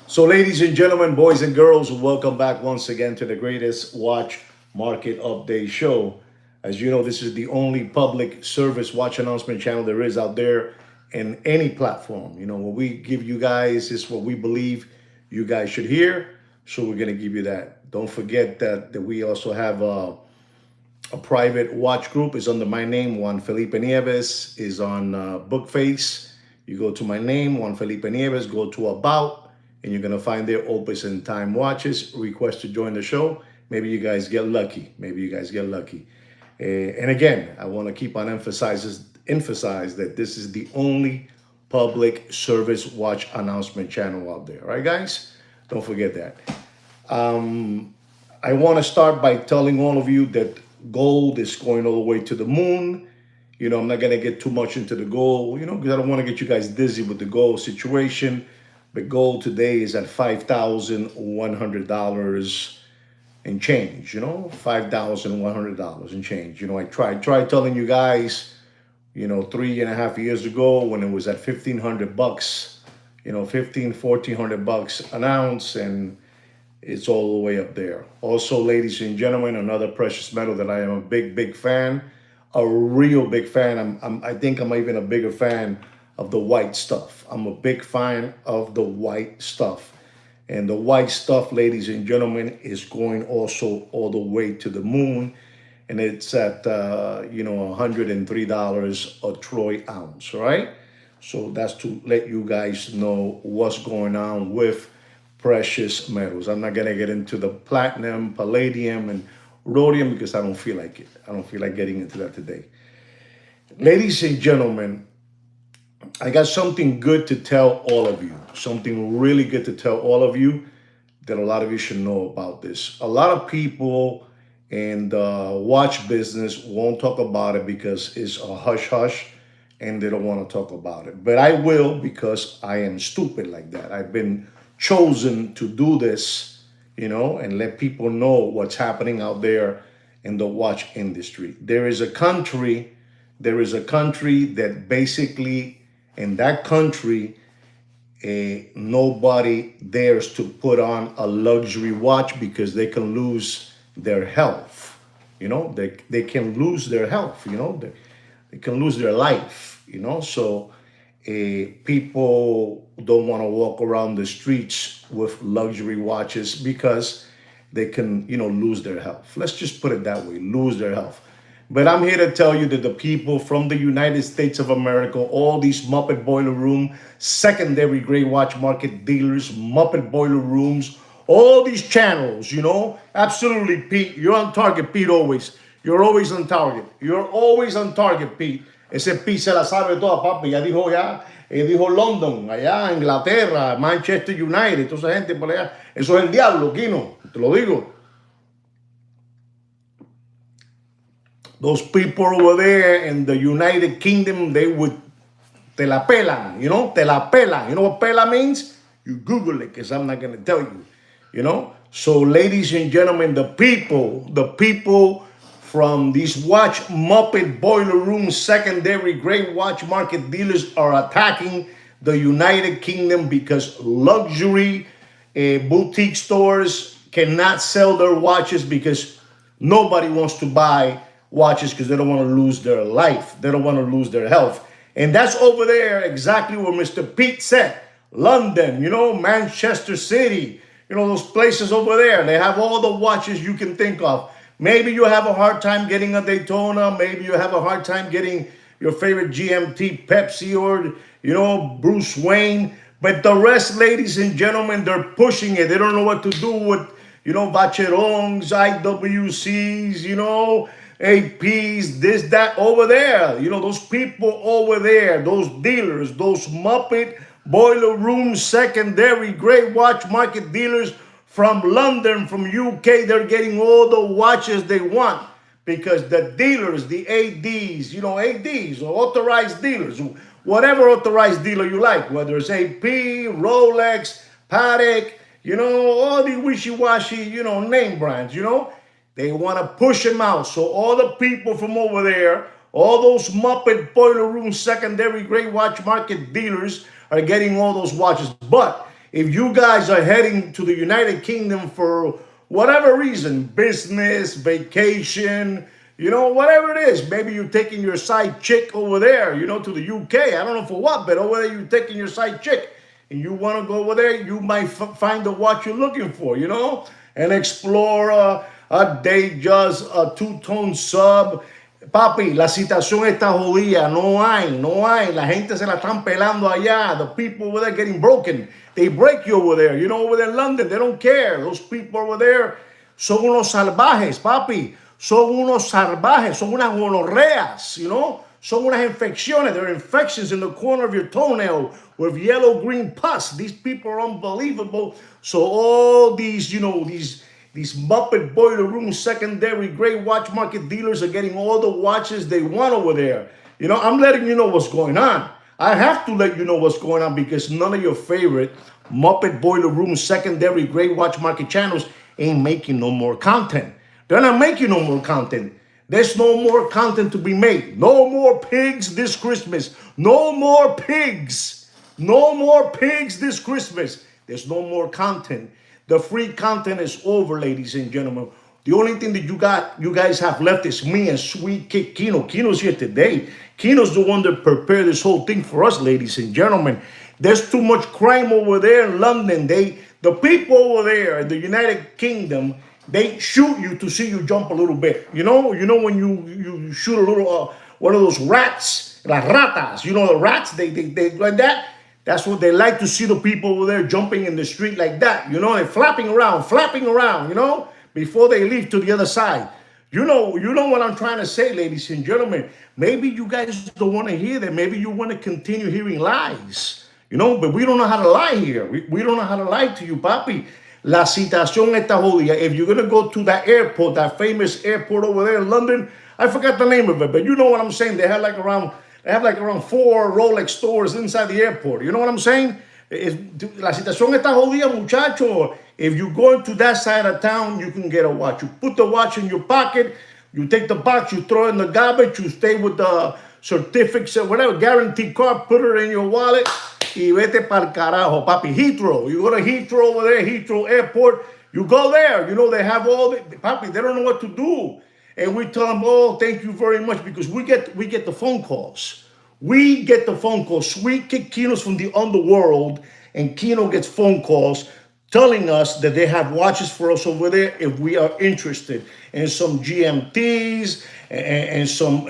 So, ladies and gentlemen, boys and girls, welcome back once again to the greatest watch market update show. As you know, this is the only public service watch announcement channel there is out there in any platform. What we give you guys is what we believe you guys should hear. So, we're going to give you that. Don't forget that we also have a private watch group. Is under my name. Juan Felipe Nieves is on Bookface. You go to my name, Juan Felipe Nieves, go to About, and you're gonna find there Opus and Time watches. Request to join the show. Maybe you guys get lucky. And again, I want to keep on emphasize that this is the only public service watch announcement channel out there. All right, guys? Don't forget that. I want to start by telling all of you that gold is going all the way to the moon. I'm not going to get too much into the gold, because I don't want to get you guys dizzy with the gold situation. But gold today is at $5,100 and change, $5,100 and change. I tried telling you guys, 3.5 years ago when it was at $1,500, 1,400 bucks an ounce, and it's all the way up there. Also, ladies and gentlemen, another precious metal that I am a big fan, a real big fan. I think I'm even a bigger fan of the white stuff. I'm a big fan of the white stuff. And the white stuff, ladies and gentlemen, is going also all the way to the moon. And it's at, $103 a troy ounce, right? So that's to let you guys know what's going on with precious metals. I'm not going to get into the platinum, palladium, and rhodium because I don't feel like it. I don't feel like getting into that today. Ladies and gentlemen, I got something good to tell all of you. Something really good to tell all of you that a lot of you should know about this. A lot of people in the watch business won't talk about it because it's a hush-hush and they don't want to talk about it. But I will because I am stupid like that. I've been chosen to do this, and let people know what's happening out there in the watch industry. There is a country that basically, in that country, nobody dares to put on a luxury watch because they can lose their health. They can lose their health. They can lose their life. So people don't want to walk around the streets with luxury watches because they can, lose their health. Let's just put it that way, lose their health. But I'm here to tell you that the people from the United States of America, all these Muppet Boiler Room, secondary gray watch market dealers, Muppet Boiler Rooms, all these channels, absolutely, Pete, you're on target, Pete, always. You're always on target. You're always on target, Pete. Ese Pete se la sabe toda, papi. Ya dijo dijo London, allá, Inglaterra, Manchester United, toda esa gente por allá. Eso es el diablo, Kino, te lo digo. Those people over there in the United Kingdom, they would, te la pelan, te la pelan. You know what pela means? You Google it, because I'm not going to tell you, So, ladies and gentlemen, the people from these watch Muppet Boiler Room secondary great watch market dealers are attacking the United Kingdom because luxury boutique stores cannot sell their watches because nobody wants to buy watches because they don't want to lose their life. They don't want to lose their health. And that's over there exactly where Mr. Pete said. London, Manchester City, those places over there. They have all the watches you can think of. Maybe you have a hard time getting a Daytona. Maybe you have a hard time getting your favorite GMT Pepsi or, Bruce Wayne. But the rest, ladies and gentlemen, they're pushing it. They don't know what to do with, Vacherons, IWCs, APs, this, that, over there. Those people over there, those dealers, those Muppet Boiler Room secondary great watch market dealers from London, from UK, they're getting all the watches they want because the dealers, the ADs, ADs or authorized dealers, whatever authorized dealer you like, whether it's AP, Rolex, Patek, all the wishy-washy, name brands, they want to push them out. So all the people from over there, all those Muppet Boiler Room secondary great watch market dealers are getting all those watches. But if you guys are heading to the United Kingdom for whatever reason, business, vacation, whatever it is, maybe you're taking your side chick over there, to the UK. I don't know for what, but over there you're taking your side chick and you want to go over there, you might find the watch you're looking for, and explore a Datejust, a two-tone sub. Papi, la situación está jodida. No hay. La gente se la están pelando allá. The people over there getting broken. They break you over there. Over there in London, they don't care. Those people over there son unos salvajes, papi. Son unos salvajes. Son unas gonorreas, Son unas infecciones. There are infections in the corner of your toenail with yellow-green pus. These people are unbelievable. So all these, these Muppet Boiler Room secondary grade watch market dealers are getting all the watches they want over there. I'm letting you know what's going on. I have to let you know what's going on because none of your favorite Muppet Boiler Room secondary grade watch market channels ain't making no more content. They're not making no more content. There's no more content to be made. No more pigs this Christmas. No more pigs. No more pigs this Christmas. There's no more content. The free content is over, ladies and gentlemen. The only thing that you guys have left is me and Sweet Kid Kino. Kino's here today. Kino's the one that prepared this whole thing for us, ladies and gentlemen. There's too much crime over there in London. The people over there in the United Kingdom, they shoot you to see you jump a little bit. When you shoot a little one of those rats, las ratas. The rats, they like that. That's what they like to see, the people over there jumping in the street like that. They're flapping around, before they leave to the other side. You know what I'm trying to say, ladies and gentlemen. Maybe you guys don't want to hear that. Maybe you want to continue hearing lies. But we don't know how to lie here. We don't know how to lie to you, papi. La situación está jodida. If you're going to go to that airport, that famous airport over there in London, I forgot the name of it, but you know what I'm saying. They have like around 4 Rolex stores inside the airport. You know what I'm saying? La situación está jodida, muchacho. If you go into that side of town, you can get a watch. You put the watch in your pocket, you take the box, you throw it in the garbage, you stay with the certificates or whatever, guarantee card, put it in your wallet, y vete pa'l carajo, papi. Heathrow. You go to Heathrow over there, Heathrow Airport. You go there. They have all the, papi, they don't know what to do. And we tell them, oh, thank you very much, because we get the phone calls. We get the phone calls. Sweet Kid Kino's from the underworld, and Kino gets phone calls telling us that they have watches for us over there if we are interested in some GMTs and some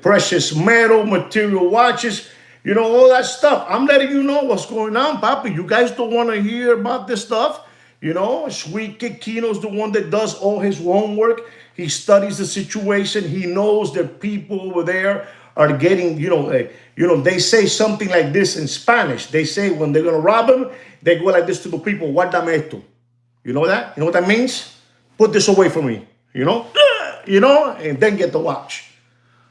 precious metal material watches, all that stuff. I'm letting you know what's going on, papi. You guys don't want to hear about this stuff. Sweet Kid Kino's the one that does all his homework. He studies the situation. He knows that people over there are getting, they say something like this in Spanish. They say when they're going to rob him, they go like this to the people, guárdame esto. You know that? You know what that means? Put this away from me, and then get the watch.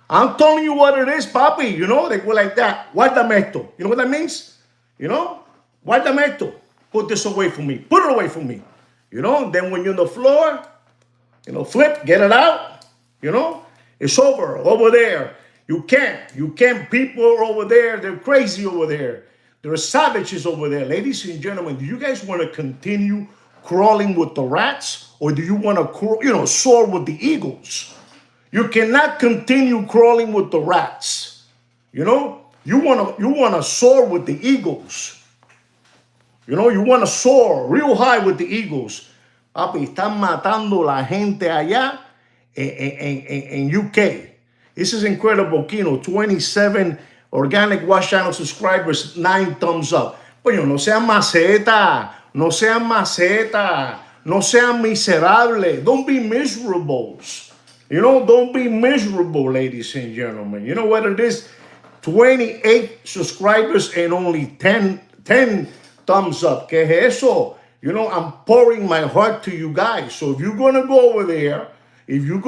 I'm telling you what it is, papi. They go like that, guárdame esto. You know what that means? Guárdame esto. Put this away from me. Put it away from me. Then when you're on the floor, flip, get it out. It's over there. You can't. People are over there. They're crazy over there. There are savages over there. Ladies and gentlemen, do you guys want to continue crawling with the rats, or do you want to, soar with the eagles? You cannot continue crawling with the rats. You want to soar with the eagles. You want to soar real high with the eagles. Papi, están matando la gente allá in UK. This is incredible, Kino. 27 Organic Watch Channel subscribers, 9 thumbs up. Coño, no sean maceta. No sean maceta. No sean miserable. Don't be miserables. Don't be miserable, ladies and gentlemen. You know what it is? 28 subscribers and only 10 thumbs up. ¿Qué es eso? I'm pouring my heart to you guys. So if you're going to go over there, you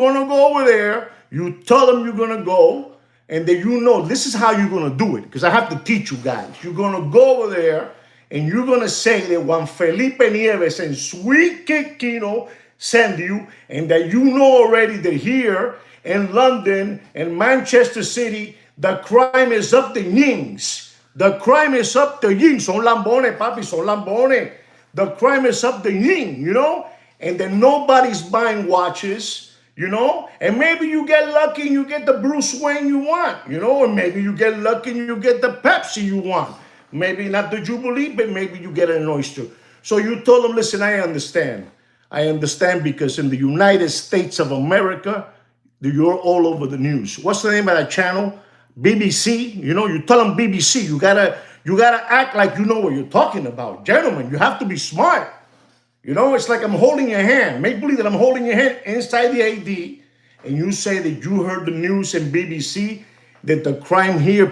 tell them you're going to go, and then this is how you're going to do it, because I have to teach you guys. You're going to go over there, and you're going to say that Juan Felipe Nieves and Sweet Kid Kino send you, and that already that here in London and Manchester City, the crime is up the yings. The crime is up the yin. Son lambones, papi, son lambones. The crime is up the yin, you know? And then nobody's buying watches, you know? And maybe you get lucky and you get the Bruce Wayne you want, you know? Or maybe you get lucky and you get the Pepsi you want. Maybe not the Jubilee, but maybe you get an oyster. So you told them, listen, I understand. I understand because in the United States of America, you're all over the news. What's the name of that channel? BBC. You know, you tell them BBC. You gotta act like you know what you're talking about. Gentlemen, you have to be smart. You know, it's like I'm holding your hand. Make believe that I'm holding your hand inside the AD, and you say that you heard the news in BBC that the crime here,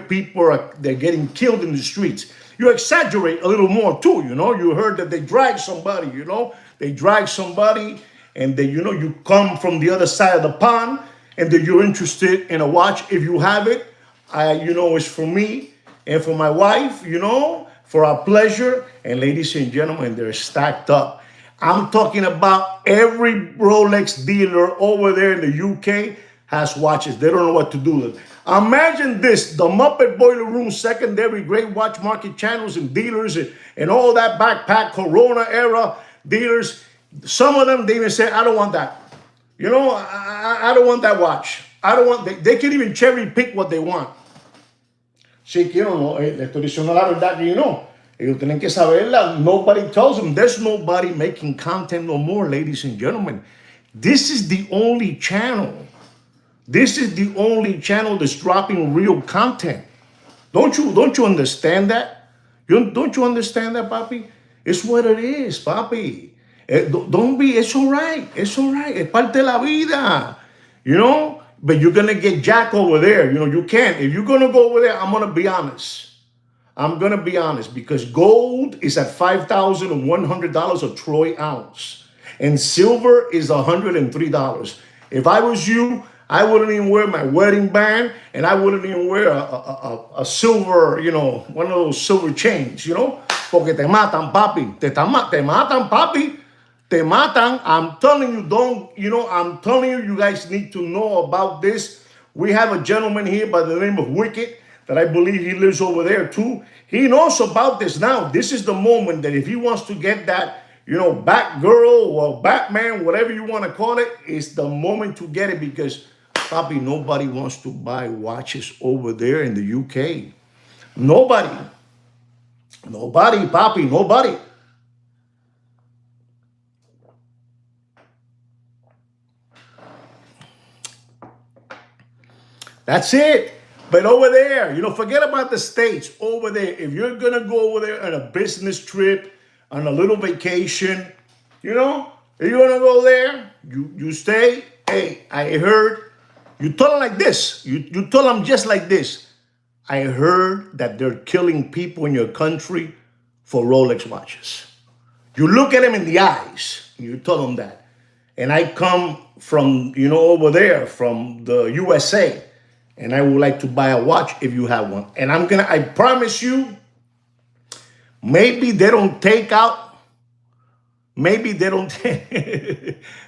they're getting killed in the streets. You exaggerate a little more too, you know. You heard that they dragged somebody, you know. They drag somebody, and then, you know, you come from the other side of the pond, and then you're interested in a watch. If you have it, you know, it's for me and for my wife, you know, for our pleasure. And ladies and gentlemen, they're stacked up. I'm talking about every Rolex dealer over there in the UK has watches. They don't know what to do with it. Imagine this, the Muppet Boiler Room, secondary, great watch market channels and dealers and all that backpack, Corona era dealers. Some of them, they even say, I don't want that. You know, I don't want that watch. I don't want, they can even cherry pick what they want. Sí, que yo no, le estoy diciendo la verdad que you know. Ellos tienen que saberla. Nobody tells them. There's nobody making content no more, ladies and gentlemen. This is the only channel. This is the only channel that's dropping real content. Don't you understand that? Don't you understand that, papi? It's what it is, papi. Don't be, it's all right. It's all right. Es parte de la vida. You know? But you're going to get jacked over there. You know, you can't. If you're going to go over there, I'm going to be honest. I'm going to be honest because gold is at $5,100 a troy ounce. And silver is $103. If I was you, I wouldn't even wear my wedding band, and I wouldn't even wear a silver, you know, one of those silver chains, you know? Porque te matan, papi. Te matan, papi. Te matan. I'm telling you, I'm telling you, you guys need to know about this. We have a gentleman here by the name of Wicked that I believe he lives over there too. He knows about this now. This is the moment that if he wants to get that, you know, Batgirl or Batman, whatever you want to call it, it's the moment to get it because, papi, nobody wants to buy watches over there in the UK. Nobody, papi, nobody. That's it. But over there, you know, forget about the States. Over there, if you're going to go over there on a business trip, on a little vacation, you know, if you're going to go there, you stay. Hey, I heard. You tell them like this. You tell them just like this. I heard that they're killing people in your country for Rolex watches. You look at them in the eyes. And you tell them that. And I come from, you know, over there, from the USA. And I would like to buy a watch if you have one. And I promise you, maybe they don't take out,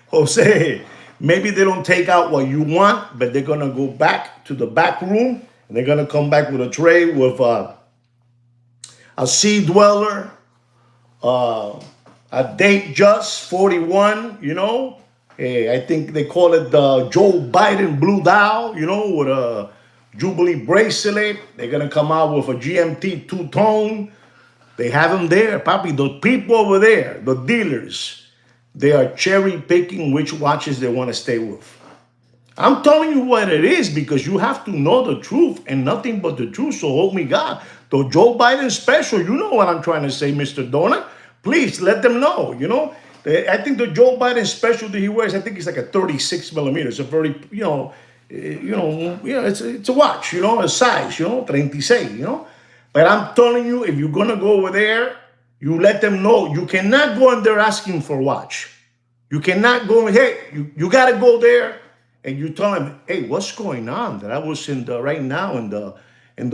Jose, maybe they don't take out what you want, but they're going to go back to the back room and they're going to come back with a tray with a Sea Dweller, a Datejust 41, you know. I think they call it the Joe Biden Blue Dial, you know, with a Jubilee bracelet. They're going to come out with a GMT two-tone. They have them there, papi. The people over there, the dealers, they are cherry-picking which watches they want to stay with. I'm telling you what it is because you have to know the truth and nothing but the truth, so help me God. The Joe Biden special, you know what I'm trying to say, Mr. Donut. Please let them know, you know. I think the Joe Biden special that he wears, I think it's like a 36 millimeter. It's a very, it's a watch, you know, a size, you know, 36, you know. But I'm telling you, if you're going to go over there, you let them know. You cannot go in there asking for a watch. You cannot go, hey, you got to go there and you tell them, hey, what's going on? That I was right now in the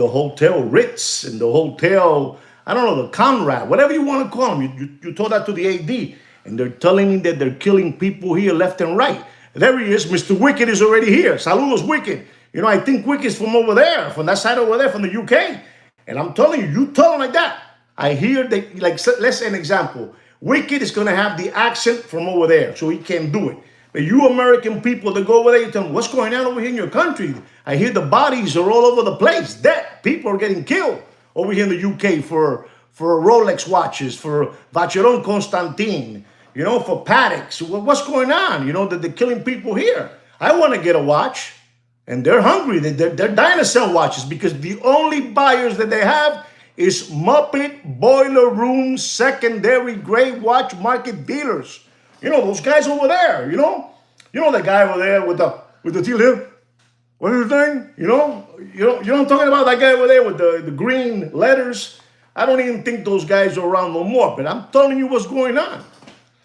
Hotel Ritz, in the hotel, I don't know, the Conrad, whatever you want to call them. You told that to the AD. And they're telling me that they're killing people here left and right. There he is. Mr. Wicked is already here. Saludos, Wicked. You know, I think Wicked's from over there, from that side over there, from the UK. And I'm telling you, you tell them like that. I hear that, like, let's say an example. Wicked is going to have the accent from over there, so he can't do it. But you American people that go over there, you tell them, what's going on over here in your country? I hear the bodies are all over the place. Dead. People are getting killed over here in the UK for Rolex watches, for Vacheron Constantin, you know, for Patek's. What's going on? You know, that they're killing people here. I want to get a watch. And they're hungry. They're dying to sell watches because the only buyers that they have is Muppet, Boiler Room, secondary grade watch market dealers. You know, those guys over there, you know? You know the guy over there with the teal here? What is his name? You know I'm talking about? That guy over there with the green letters. I don't even think those guys are around no more, but I'm telling you what's going on.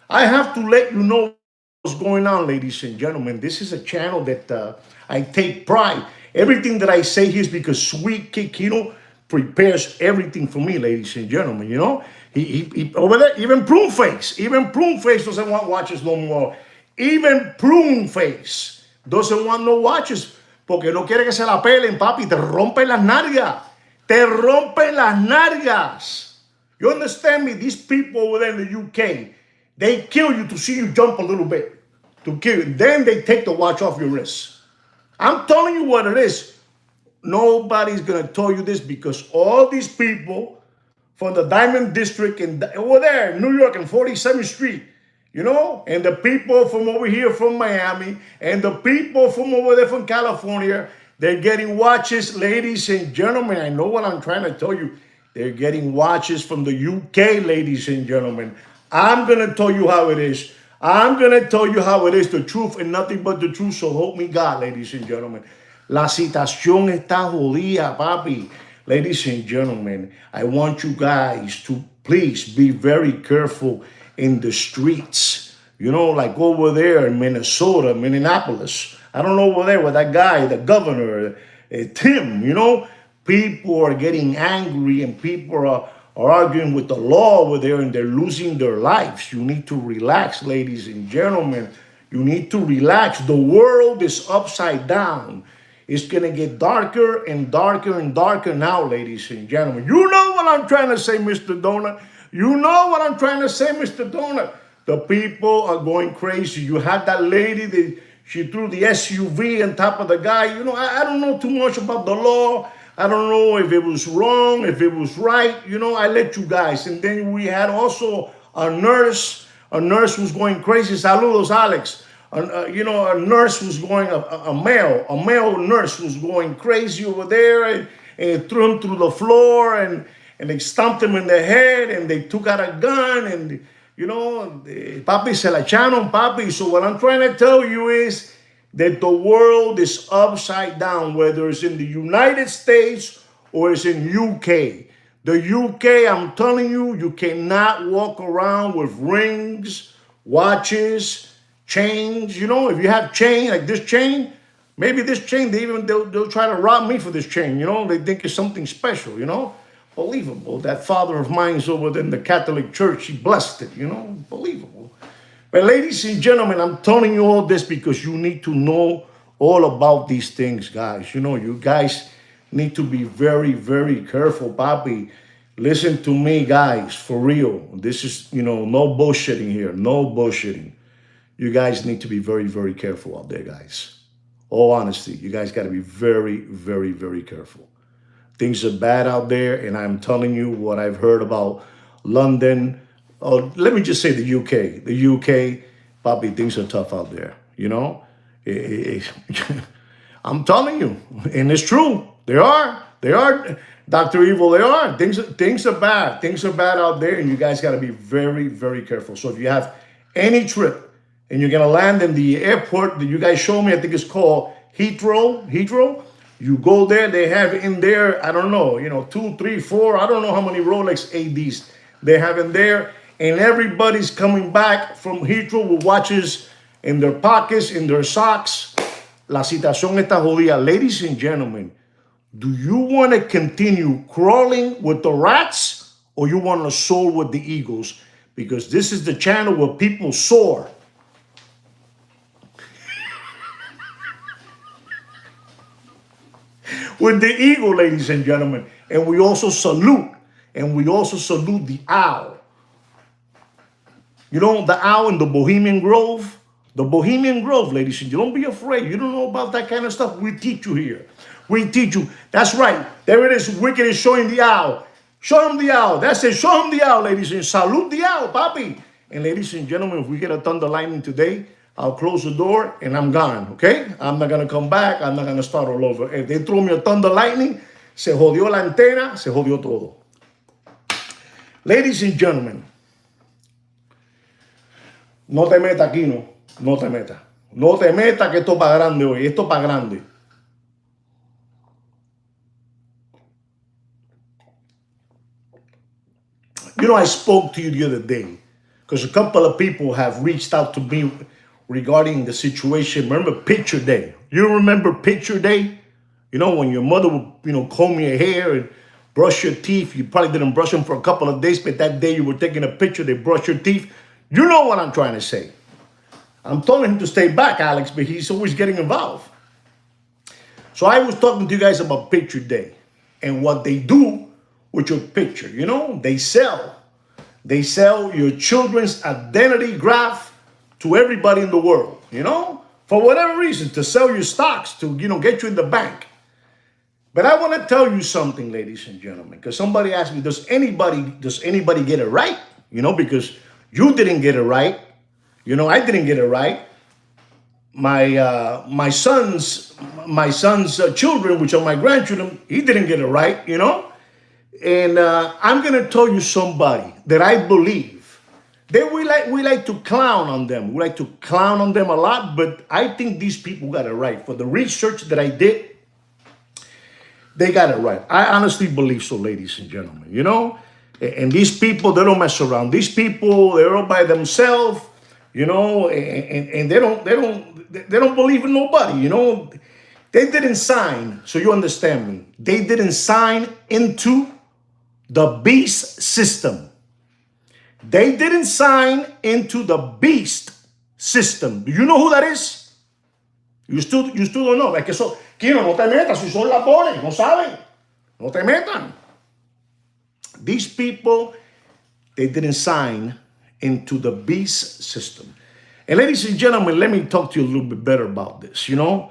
I have to let you know what's going on, ladies and gentlemen. This is a channel that I take pride. Everything that I say here is because Sweet Kikino prepares everything for me, ladies and gentlemen. You know, he over there, even Prune Face doesn't want watches no more. Even Prune Face doesn't want no watches porque no quiere que se la pelen, papi. Te rompen las nalgas. Te rompen las nalgas. You understand me? These people over there in the UK, they kill you to see you jump a little bit, to kill you. Then they take the watch off your wrist. I'm telling you what it is. Nobody's going to tell you this because all these people from the Diamond District and over there in New York and 47th Street, you know, and the people from over here from Miami and the people from over there from California, they're getting watches, ladies and gentlemen. I know what I'm trying to tell you. They're getting watches from the UK, ladies and gentlemen. I'm going to tell you how it is. I'm going to tell you how it is, the truth and nothing but the truth. So help me God, ladies and gentlemen. La situación está jodida, papi. Ladies and gentlemen, I want you guys to please be very careful in the streets. You know, like over there in Minnesota, Minneapolis. I don't know over there with that guy, the governor, Tim, you know. People are getting angry and people are arguing with the law over there and they're losing their lives. You need to relax, ladies and gentlemen. You need to relax. The world is upside down. It's going to get darker and darker and darker now, ladies and gentlemen. You know what I'm trying to say, Mr. Donut. You know what I'm trying to say, Mr. Donut. The people are going crazy. You had that lady that she threw the SUV on top of the guy. You know, I don't know too much about the law. I don't know if it was wrong, if it was right. You know, I let you guys. And then we had also a nurse. A nurse was going crazy. Saludos, Alex. You know, a nurse was going, a male nurse was going crazy over there and threw him through the floor and they stomped him in the head and they took out a gun and, you know, papi se la echaron, papi. So what I'm trying to tell you is that the world is upside down, whether it's in the United States or it's in UK. The UK, I'm telling you, you cannot walk around with rings, watches, chains. You know, if you have chain, like this chain, maybe this chain, they'll try to rob me for this chain. You know, they think it's something special, you know. Believable. That father of mine's over there in the Catholic Church, he blessed it, you know. Believable. But ladies and gentlemen, I'm telling you all this because you need to know all about these things, guys. You know, you guys need to be very, very careful, papi. Listen to me, guys, for real. This is, you know, no bullshitting here. No bullshitting. You guys need to be very, very careful out there, guys. All honesty, you guys got to be very, very, very careful. Things are bad out there, and I'm telling you what I've heard about London. Oh, let me just say the UK. The UK, Bobby, things are tough out there. You know, I'm telling you, and it's true. They are, Dr. Evil. They are. Things are bad. Things are bad out there, and you guys got to be very, very careful. So if you have any trip and you're gonna land in the airport that you guys show me, I think it's called Heathrow. You go there, they have in there, I don't know, you know, 2, 3, 4, I don't know how many Rolex ADs they have in there. And everybody's coming back from Heathrow with watches in their pockets, in their socks. La situación está jodida. Ladies and gentlemen, do you want to continue crawling with the rats or you want to soar with the eagles? Because this is the channel where people soar. with the eagle, ladies and gentlemen. And we also salute. And we also salute the owl. You know, the owl in the Bohemian Grove? The Bohemian Grove, ladies and gentlemen. Don't be afraid. You don't know about that kind of stuff. We teach you here. We teach you. That's right. There it is. Wicked is showing the owl. Show him the owl. That's it. Show him the owl, ladies and salute the owl, papi. And ladies and gentlemen, if we get a thunder lightning today, I'll close the door and I'm gone, okay? I'm not going to come back. I'm not going to start all over. If they throw me a thunder lightning, se jodió la antena, se jodió todo. Ladies and gentlemen, no te meta aquí, no. No te meta. No te meta que esto es para grande hoy. Esto es para grande. You know, I spoke to you the other day because a couple of people have reached out to me regarding the situation. Remember Picture Day? You remember Picture Day? You know, when your mother would, comb your hair and brush your teeth. You probably didn't brush them for a couple of days, but that day you were taking a picture, they brushed your teeth. You know what I'm trying to say. I'm telling him to stay back, Alex, but he's always getting involved. So I was talking to you guys about Picture Day and what they do with your picture. You know, they sell your children's identity graph to everybody in the world, for whatever reason, to sell your stocks, to, get you in the bank. But I want to tell you something, ladies and gentlemen, because somebody asked me, does anybody get it right? Because you didn't get it right. I didn't get it right. My son's children, which are my grandchildren, he didn't get it right, And I'm going to tell you somebody that I believe that we like to clown on them. We like to clown on them a lot, but I think these people got it right. For the research that I did, they got it right. I honestly believe so, ladies and gentlemen, And these people, they don't mess around. These people, they're all by themselves, and they don't believe in nobody, They didn't sign, so you understand me. They didn't sign into the beast system. They didn't sign into the beast system. Do you know who that is? You still don't know. Es que eso, Kino, no te metas, si son ladrones, no saben. No te metan. These people, they didn't sign into the beast system. And ladies and gentlemen, let me talk to you a little bit better about this. The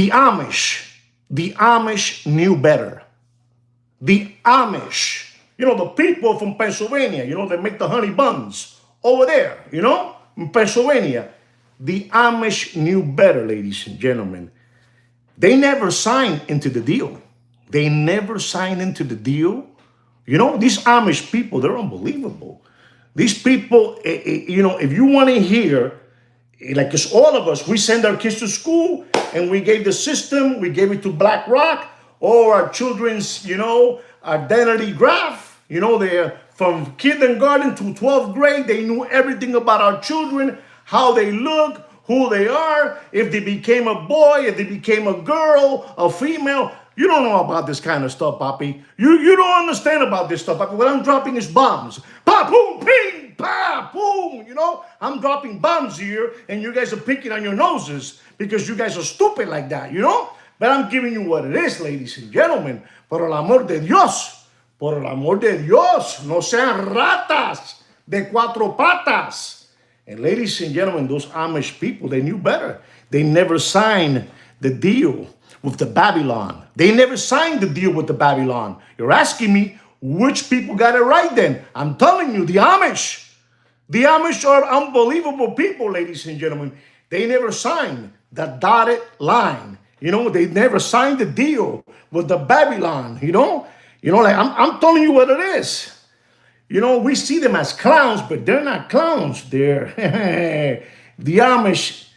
Amish knew better. The Amish, the people from Pennsylvania, they make the honey buns over there, in Pennsylvania. The Amish knew better, ladies and gentlemen. They never signed into the deal. They never signed into the deal. These Amish people, they're unbelievable. These people, if you want to hear, like it's all of us, we send our kids to school and we gave the system, we gave it to BlackRock, or our children's, identity graph. They're from kindergarten to 12th grade. They knew everything about our children, how they look, who they are, if they became a boy, if they became a girl, a female. You don't know about this kind of stuff, Papi. You don't understand about this stuff, Papi. What I'm dropping is bombs. Pa, boom, ping, pa, boom. I'm dropping bombs here, and you guys are picking on your noses because you guys are stupid like that, But I'm giving you what it is, ladies and gentlemen. Por el amor de Dios. Por el amor de Dios. No sean ratas de cuatro patas. And ladies and gentlemen, those Amish people, they knew better. They never signed the deal with the Babylon. They never signed the deal with the Babylon. You're asking me which people got it right then. I'm telling you, the Amish. The Amish are unbelievable people, ladies and gentlemen. They never signed the dotted line. They never signed the deal with the Babylon, like I'm telling you what it is. We see them as clowns, but they're not clowns. They're the Amish,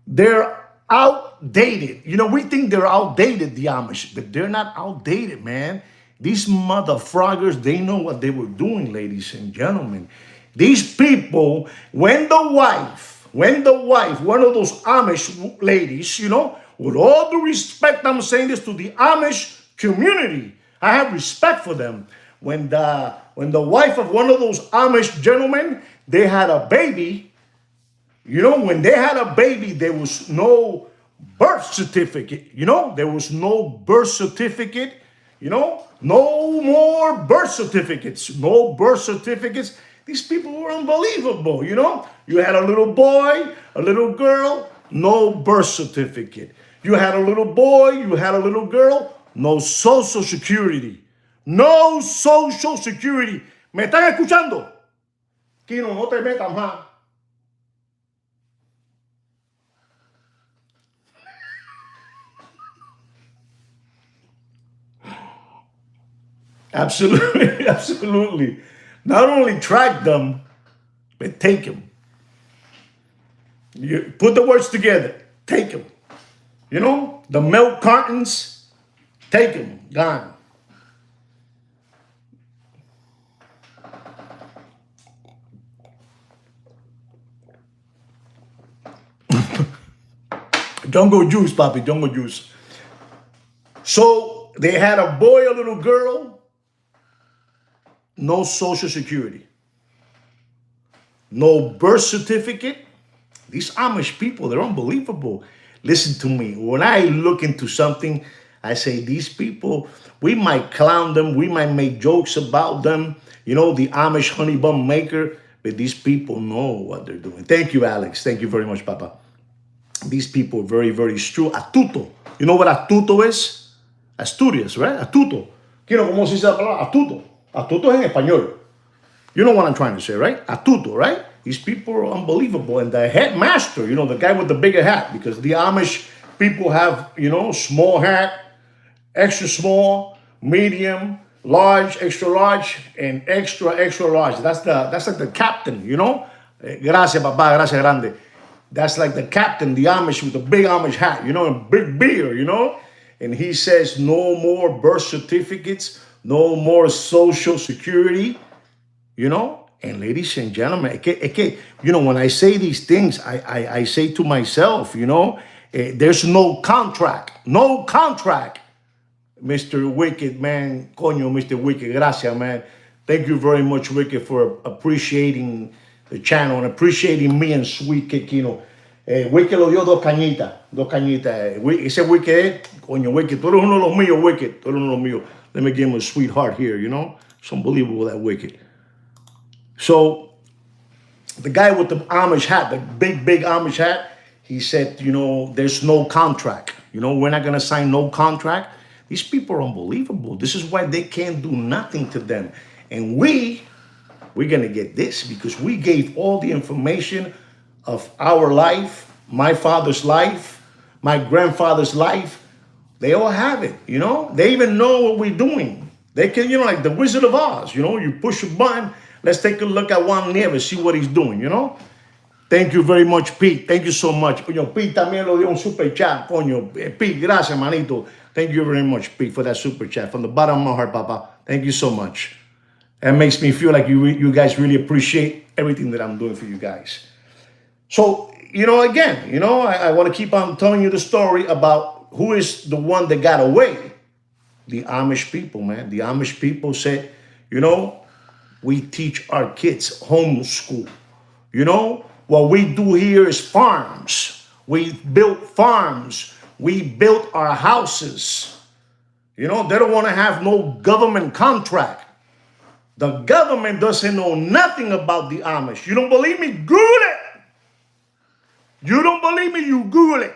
they're outdated. We think they're outdated, the Amish, but they're not outdated, man. These motherfroggers, they know what they were doing, ladies and gentlemen. These people, when the wife, one of those Amish ladies, with all due respect, I'm saying this to the Amish community. I have respect for them. When the wife of one of those Amish gentlemen, they had a baby, when they had a baby, there was no birth certificate. You know, there was no birth certificate. You know, no more birth certificates. No birth certificates. These people were unbelievable. You know, you had a little boy, a little girl, no birth certificate. You had a little boy, you had a little girl, no social security. No social security. ¿Me están escuchando? Kino, no te metas más. Absolutely, absolutely. Not only track them, but take them. You put the words together. Take them. You know, the milk cartons, take them. Gone. Jungle juice, papi, jungle juice. So they had a boy, a little girl, no social security, no birth certificate. These Amish people, they're unbelievable. Listen to me. When I look into something, I say these people, we might clown them, we might make jokes about them, you know, the Amish honey bun maker, but these people know what they're doing. Thank you, Alex. Thank you very much, Papa. These people are very, very true. Astuto. You know what astuto is? Asturias, right? Astuto. You know cómo se dice la palabra? Astuto. Astuto es en español. You know what I'm trying to say, right? Astuto, right? These people are unbelievable. And the headmaster, you know, the guy with the bigger hat, because the Amish people have, you know, small hat, extra small, medium, large, extra large, and extra, extra large. That's like the captain, you know? Gracias, papá, gracias grande. That's like the captain, the Amish with the big Amish hat, you know, and big beard, you know? And he says no more birth certificates, no more social security, you know? And ladies and gentlemen, you know, when I say these things, I say to myself, you know, there's no contract, no contract. Mr. Wicked, man, coño, Mr. Wicked, gracias, man. Thank you very much, Wicked, for appreciating the channel and appreciating me and Sweet Kekino. Wicked lo dio dos cañitas. Ese Wicked, coño, Wicked, tú eres uno de los míos, Wicked, tú eres uno de los míos. Let me give him a sweet heart here, you know? It's unbelievable, that Wicked. So, the guy with the Amish hat, the big, big Amish hat, he said, you know, there's no contract. You know, we're not going to sign no contract. These people are unbelievable. This is why they can't do nothing to them. And we're going to get this because we gave all the information of our life, my father's life, my grandfather's life. They all have it, you know? They even know what we're doing. They can, you know, like the Wizard of Oz, you know? You push a button, let's take a look at Juan Nieves, see what he's doing, you know? Thank you very much, Pete. Thank you so much. Coño, Pete también lo dio un super chat, coño. Pete, gracias, manito. Thank you very much, Pete, for that super chat. From the bottom of my heart, Papa. Thank you so much. It makes me feel like you guys really appreciate everything that I'm doing for you guys. So, you know, again, you know, I want to keep on telling you the story about who is the one that got away. The Amish people, man. The Amish people said, you know, we teach our kids homeschool. You know, what we do here is farms. We built farms. We built our houses. You know, they don't want to have no government contract. The government doesn't know nothing about the Amish. You don't believe me? Google it. You don't believe me? You Google it.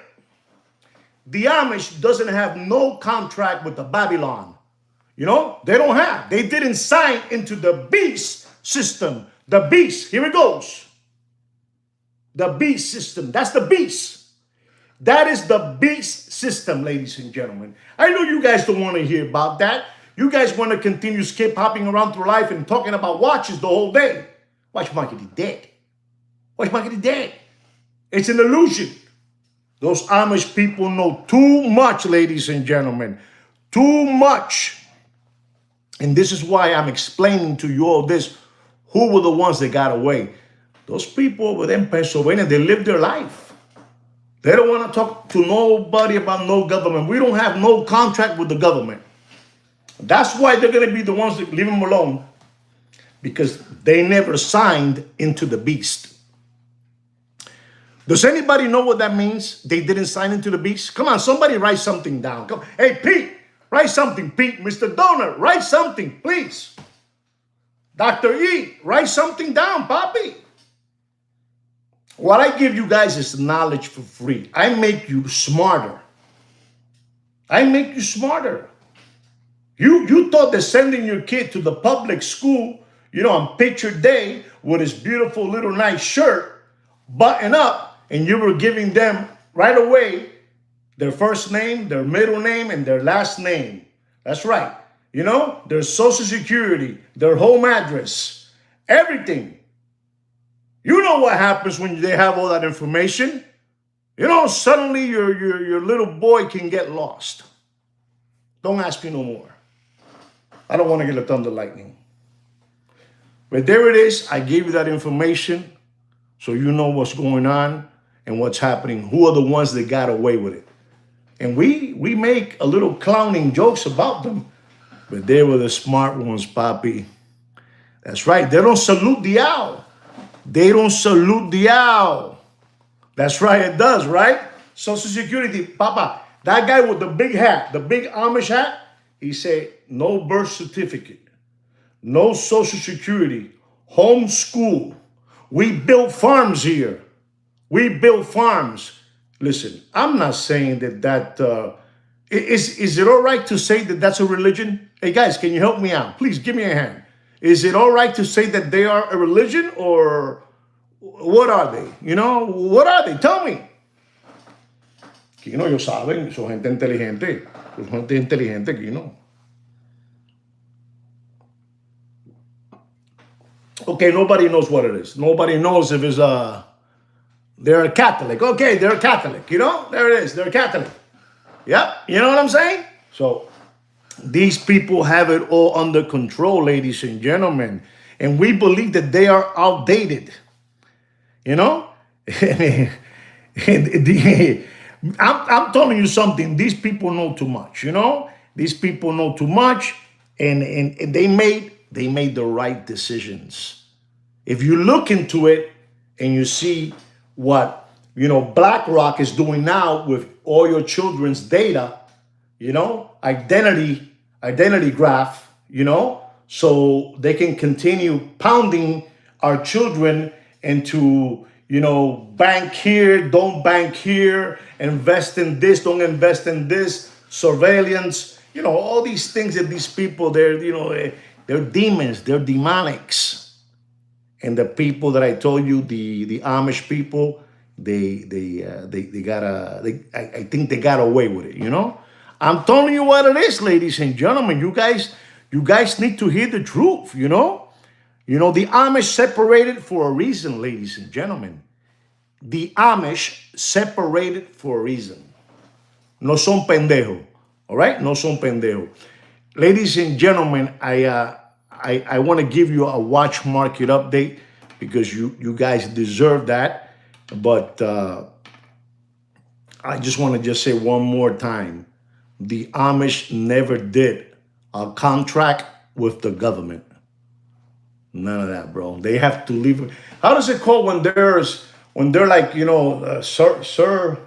The Amish doesn't have no contract with the Babylon. You know, they don't have. They didn't sign into the beast system. The beast, here it goes. The beast system. That's the beast. That is the beast system, ladies and gentlemen. I know you guys don't want to hear about that. You guys want to continue skip hopping around through life and talking about watches the whole day. Watch market is dead. Watch market is dead. It's an illusion. Those Amish people know too much, ladies and gentlemen. Too much. And this is why I'm explaining to you all this. Who were the ones that got away? Those people over there in Pennsylvania, they lived their life. They don't want to talk to nobody about no government. We don't have no contract with the government. That's why they're going to be the ones that leave them alone. Because they never signed into the beast. Does anybody know what that means? They didn't sign into the beast? Come on, somebody write something down. Come, hey, Pete, write something. Pete, Mr. Donor, write something, please. Dr. E, write something down, Papi. What I give you guys is knowledge for free. I make you smarter. I make you smarter. You thought that sending your kid to the public school, on picture day with his beautiful little nice shirt, button up, and you were giving them right away their first name, their middle name, and their last name. That's right. Their social security, their home address, everything. You know what happens when they have all that information. Suddenly your little boy can get lost. Don't ask me no more. I don't want to get a thunder lightning. But there it is. I gave you that information so you know what's going on and what's happening. Who are the ones that got away with it? And we make a little clowning jokes about them, but they were the smart ones, Papi. That's right. They don't salute the owl. They don't salute the owl. That's right, it does, right? Social Security, Papa, that guy with the big hat, the big Amish hat, he said, no birth certificate, no Social Security, home school. We build farms here. We build farms. Listen, I'm not saying that is it all right to say that that's a religion? Hey, guys, can you help me out? Please give me a hand. Is it all right to say that they are a religion, or what are they? What are they? Tell me. Ellos saben, son gente inteligente. Son gente inteligente, Okay, nobody knows what it is. Nobody knows if it's they're a Catholic. Okay, they're a Catholic. There it is. They're a Catholic. Yep. You know what I'm saying? So these people have it all under control, ladies and gentlemen. And we believe that they are outdated. I'm telling you something. These people know too much, These people know too much, and they made the right decisions. If you look into it and you see what, BlackRock is doing now with all your children's data, identity graph, so they can continue pounding our children into, bank here, don't bank here, invest in this, don't invest in this, surveillance, all these things that these people, they're demons, they're demonics. And the people that I told you, the Amish people, I think they got away with it, I'm telling you what it is, ladies and gentlemen. You guys need to hear the truth, the Amish separated for a reason, ladies and gentlemen. The Amish separated for a reason. No son pendejo, all right? No son pendejo. Ladies and gentlemen, I want to give you a watch market update because you guys deserve that. But I just want to say one more time, the Amish never did a contract with the government. None of that, bro. They have to leave. How does it call when they're like, sir,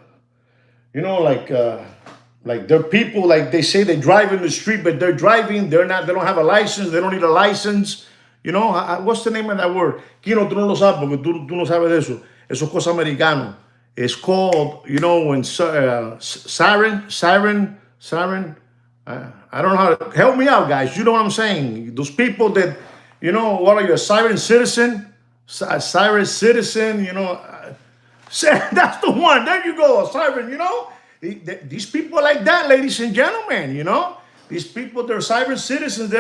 like they're people, like they say they drive in the street, but they're driving, they don't have a license, they don't need a license. What's the name of that word? Kino, tú no lo sabes porque tú no sabes de eso. Eso es cosa americano. It's called, when siren. I don't know how to, help me out, guys. You know what I'm saying? Those people that, what are you, a siren citizen? A siren citizen, that's the one. There you go, a siren, These people are like that, ladies and gentlemen, These people, they're siren citizens.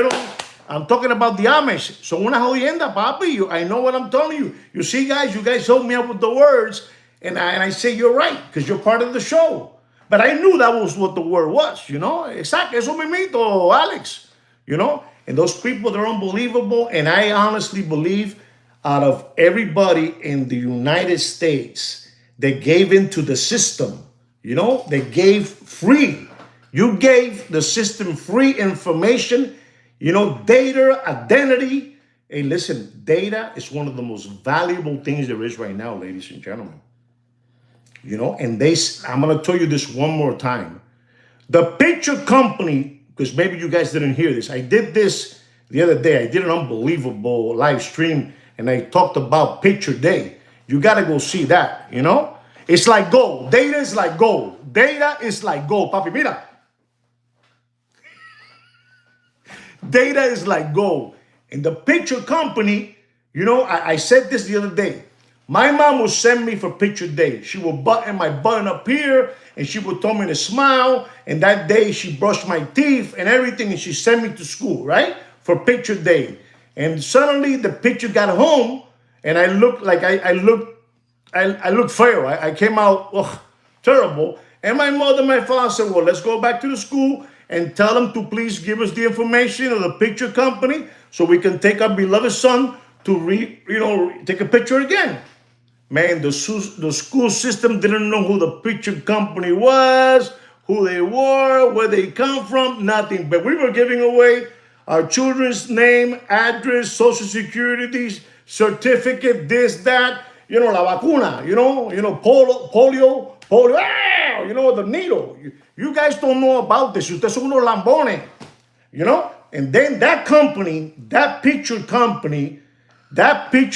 I'm talking about the Amish. So una jodienda, papi. I know what I'm telling you. You see, guys, you guys help me out with the words, and I say you're right, because you're part of the show. But I knew that was what the word was, Exacto, eso mismito, Alex, And those people, they're unbelievable. And I honestly believe out of everybody in the United States that gave into the system, they gave free. You gave the system free information, data, identity. Hey, listen, data is one of the most valuable things there is right now, ladies and gentlemen. And I'm going to tell you this one more time. The picture company, because maybe you guys didn't hear this, I did this the other day. I did an unbelievable live stream and I talked about Picture Day. You got to go see that, It's like gold. Data is like gold. Data is like gold, papi. Mira. Data is like gold. And the picture company, I said this the other day. My mom would send me for Picture Day. She would button my button up here and she would tell me to smile. And that day she brushed my teeth and everything and she sent me to school, right? For Picture Day. And suddenly the picture got home and I looked like I looked frail. I came out terrible. And my mother and my father said, well, let's go back to the school and tell them to please give us the information of the picture company so we can take our beloved son to take a picture again. Man, the school system didn't know who the picture company was, who they were, where they come from, nothing. But we were giving away our children's name, address, social security certificate, this, that, la vacuna, polio, the needle. You guys don't know about this. Ustedes son unos lambones, And then that picture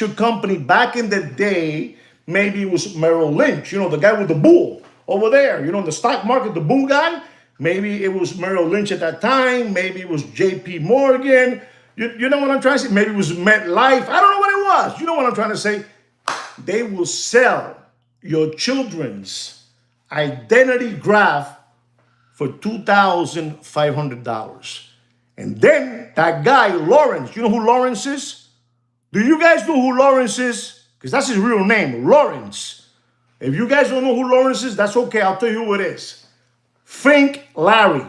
company back in the day, maybe it was Merrill Lynch, the guy with the bull over there, the stock market, the bull guy. Maybe it was Merrill Lynch at that time. Maybe it was JP Morgan. You know what I'm trying to say? Maybe it was MetLife. I don't know what it was. You know what I'm trying to say? They will sell your children's identity graph for $2,500. And then that guy, Lawrence, you know who Lawrence is? Do you guys know who Lawrence is? Because that's his real name, Lawrence. If you guys don't know who Lawrence is, that's okay. I'll tell you who it is. Frank Larry.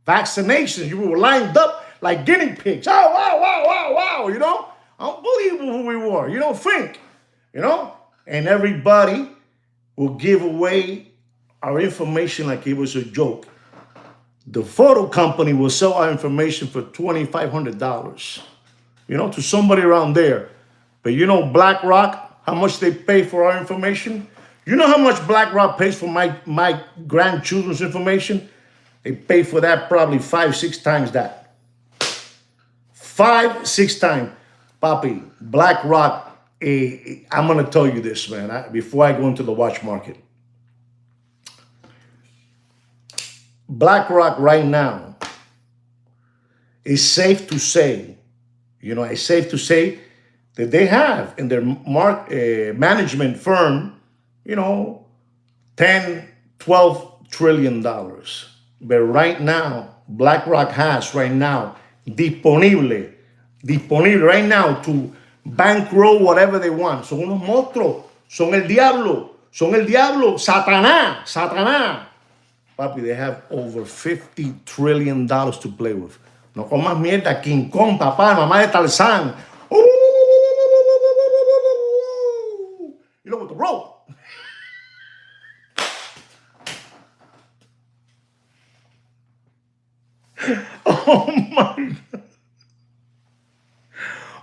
Vaccinations. You were lined up like guinea pigs. Oh, wow. Unbelievable who we were. Frank. And everybody will give away our information like it was a joke. The photo company will sell our information for $2,500, to somebody around there. But BlackRock, how much they pay for our information? You know how much BlackRock pays for my grandchildren's information? They pay for that probably 5-6 times that. 5-6 times. Papi, BlackRock, I'm going to tell you this, man, before I go into the watch market. BlackRock right now is safe to say, that they have in their management firm, 10, 12 trillion dollars. But right now, BlackRock has right now disponible right now to bankroll whatever they want. Son unos monstruos, son el diablo, Satanás. Papi, they have over $50 trillion to play with. No comas mierda, King Kong, papá, mamá de Tarzán. With the rope.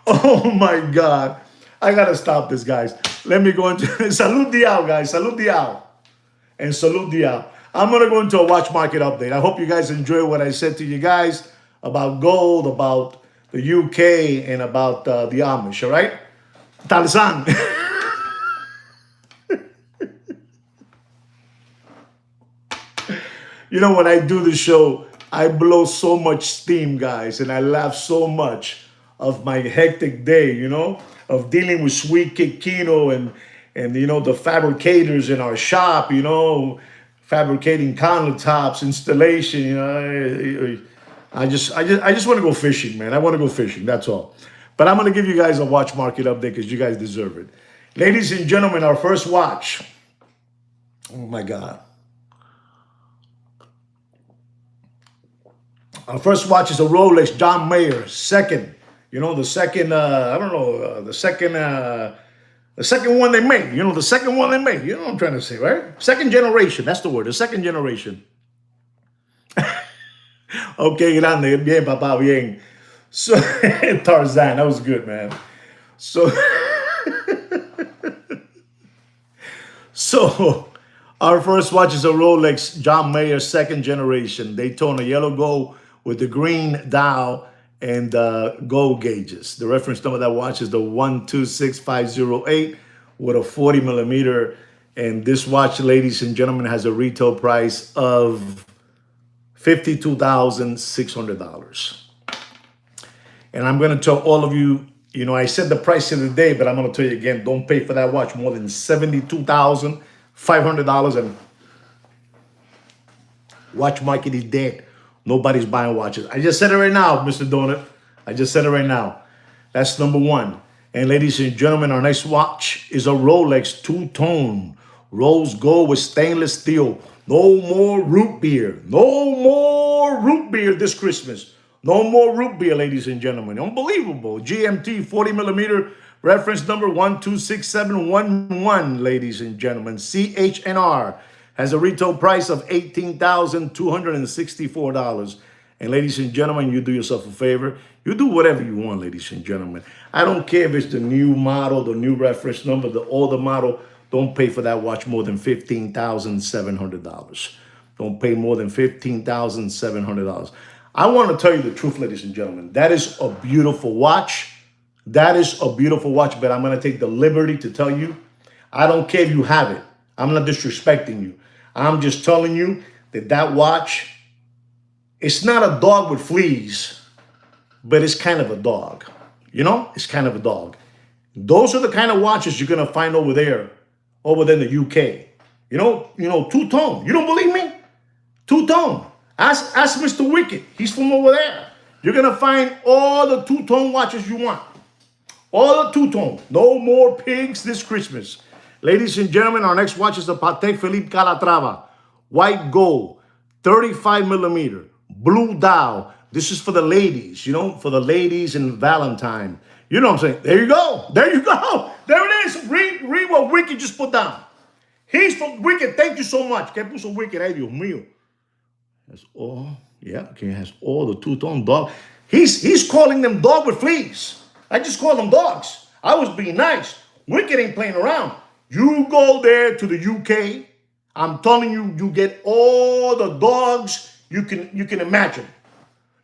Oh my God. I gotta stop this, guys. Let me go into Salud Diao, guys. Salud Diao. And Salud Diao. I'm gonna go into a watch market update. I hope you guys enjoy what I said to you guys about gold, about the UK, and about the Amish, all right? Tarzan. When I do the show, I blow so much steam, guys, and I laugh so much of my hectic day, of dealing with Sweet Kick Kino and the fabricators in our shop, fabricating countertops, installation, I just want to go fishing, man. I want to go fishing, that's all. But I'm going to give you guys a watch market update because you guys deserve it. Ladies and gentlemen, our first watch. Oh, my God. Our first watch is a Rolex John Mayer, second. The second, the second one they made. The second one they made. You know what I'm trying to say, right? Second generation, that's the word, the second generation. Okay, grande, bien, papá, bien. So, Tarzan, that was good, man. So, So our first watch is a Rolex John Mayer second generation Daytona yellow gold with the green dial and gold gauges. The reference number of that watch is the 126508 with a 40 millimeter. And this watch, ladies and gentlemen, has a retail price of $52,600. And I'm going to tell all of you, you know, I said the price of the day, but I'm going to tell you again, don't pay for that watch more than $72,500. And watch market is dead. Nobody's buying watches. I just said it right now, Mr. Donut. I just said it right now. That's number one. And ladies and gentlemen, our next watch is a Rolex two-tone rose gold with stainless steel. No more root beer. No more root beer this Christmas. No more root beer, ladies and gentlemen. Unbelievable. GMT 40 millimeter, reference number 126711, ladies and gentlemen. CHNR has a retail price of $18,264. And ladies and gentlemen, you do yourself a favor. You do whatever you want, ladies and gentlemen. I don't care if it's the new model, the new reference number, the older model. Don't pay for that watch more than $15,700. Don't pay more than $15,700. I want to tell you the truth, ladies and gentlemen. That is a beautiful watch. That is a beautiful watch, but I'm going to take the liberty to tell you, I don't care if you have it. I'm not disrespecting you. I'm just telling you that that watch, it's not a dog with fleas, but it's kind of a dog. You know, it's kind of a dog. Those are the kind of watches you're going to find over there in the UK. You know, two-tone. You don't believe me? Two-tone. Ask Mr. Wicked. He's from over there. You're going to find all the two-tone watches you want. All the two-tone. No more pigs this Christmas. Ladies and gentlemen, our next watch is the Patek Philippe Calatrava. White gold. 35 millimeter. Blue dial. This is for the ladies, you know, for the ladies and Valentine. You know what I'm saying? There you go. There you go. There it is. Read what Wicked just put down. He's from Wicked. Thank you so much. ¿Qué puso Wicked? Ay, Dios mío. That's all. Yeah, okay, has all the two-tone dog. He's calling them dog with fleas. I just call them dogs. I was being nice. Wicked ain't playing around. You go there to the UK. I'm telling you, you get all the dogs you can imagine.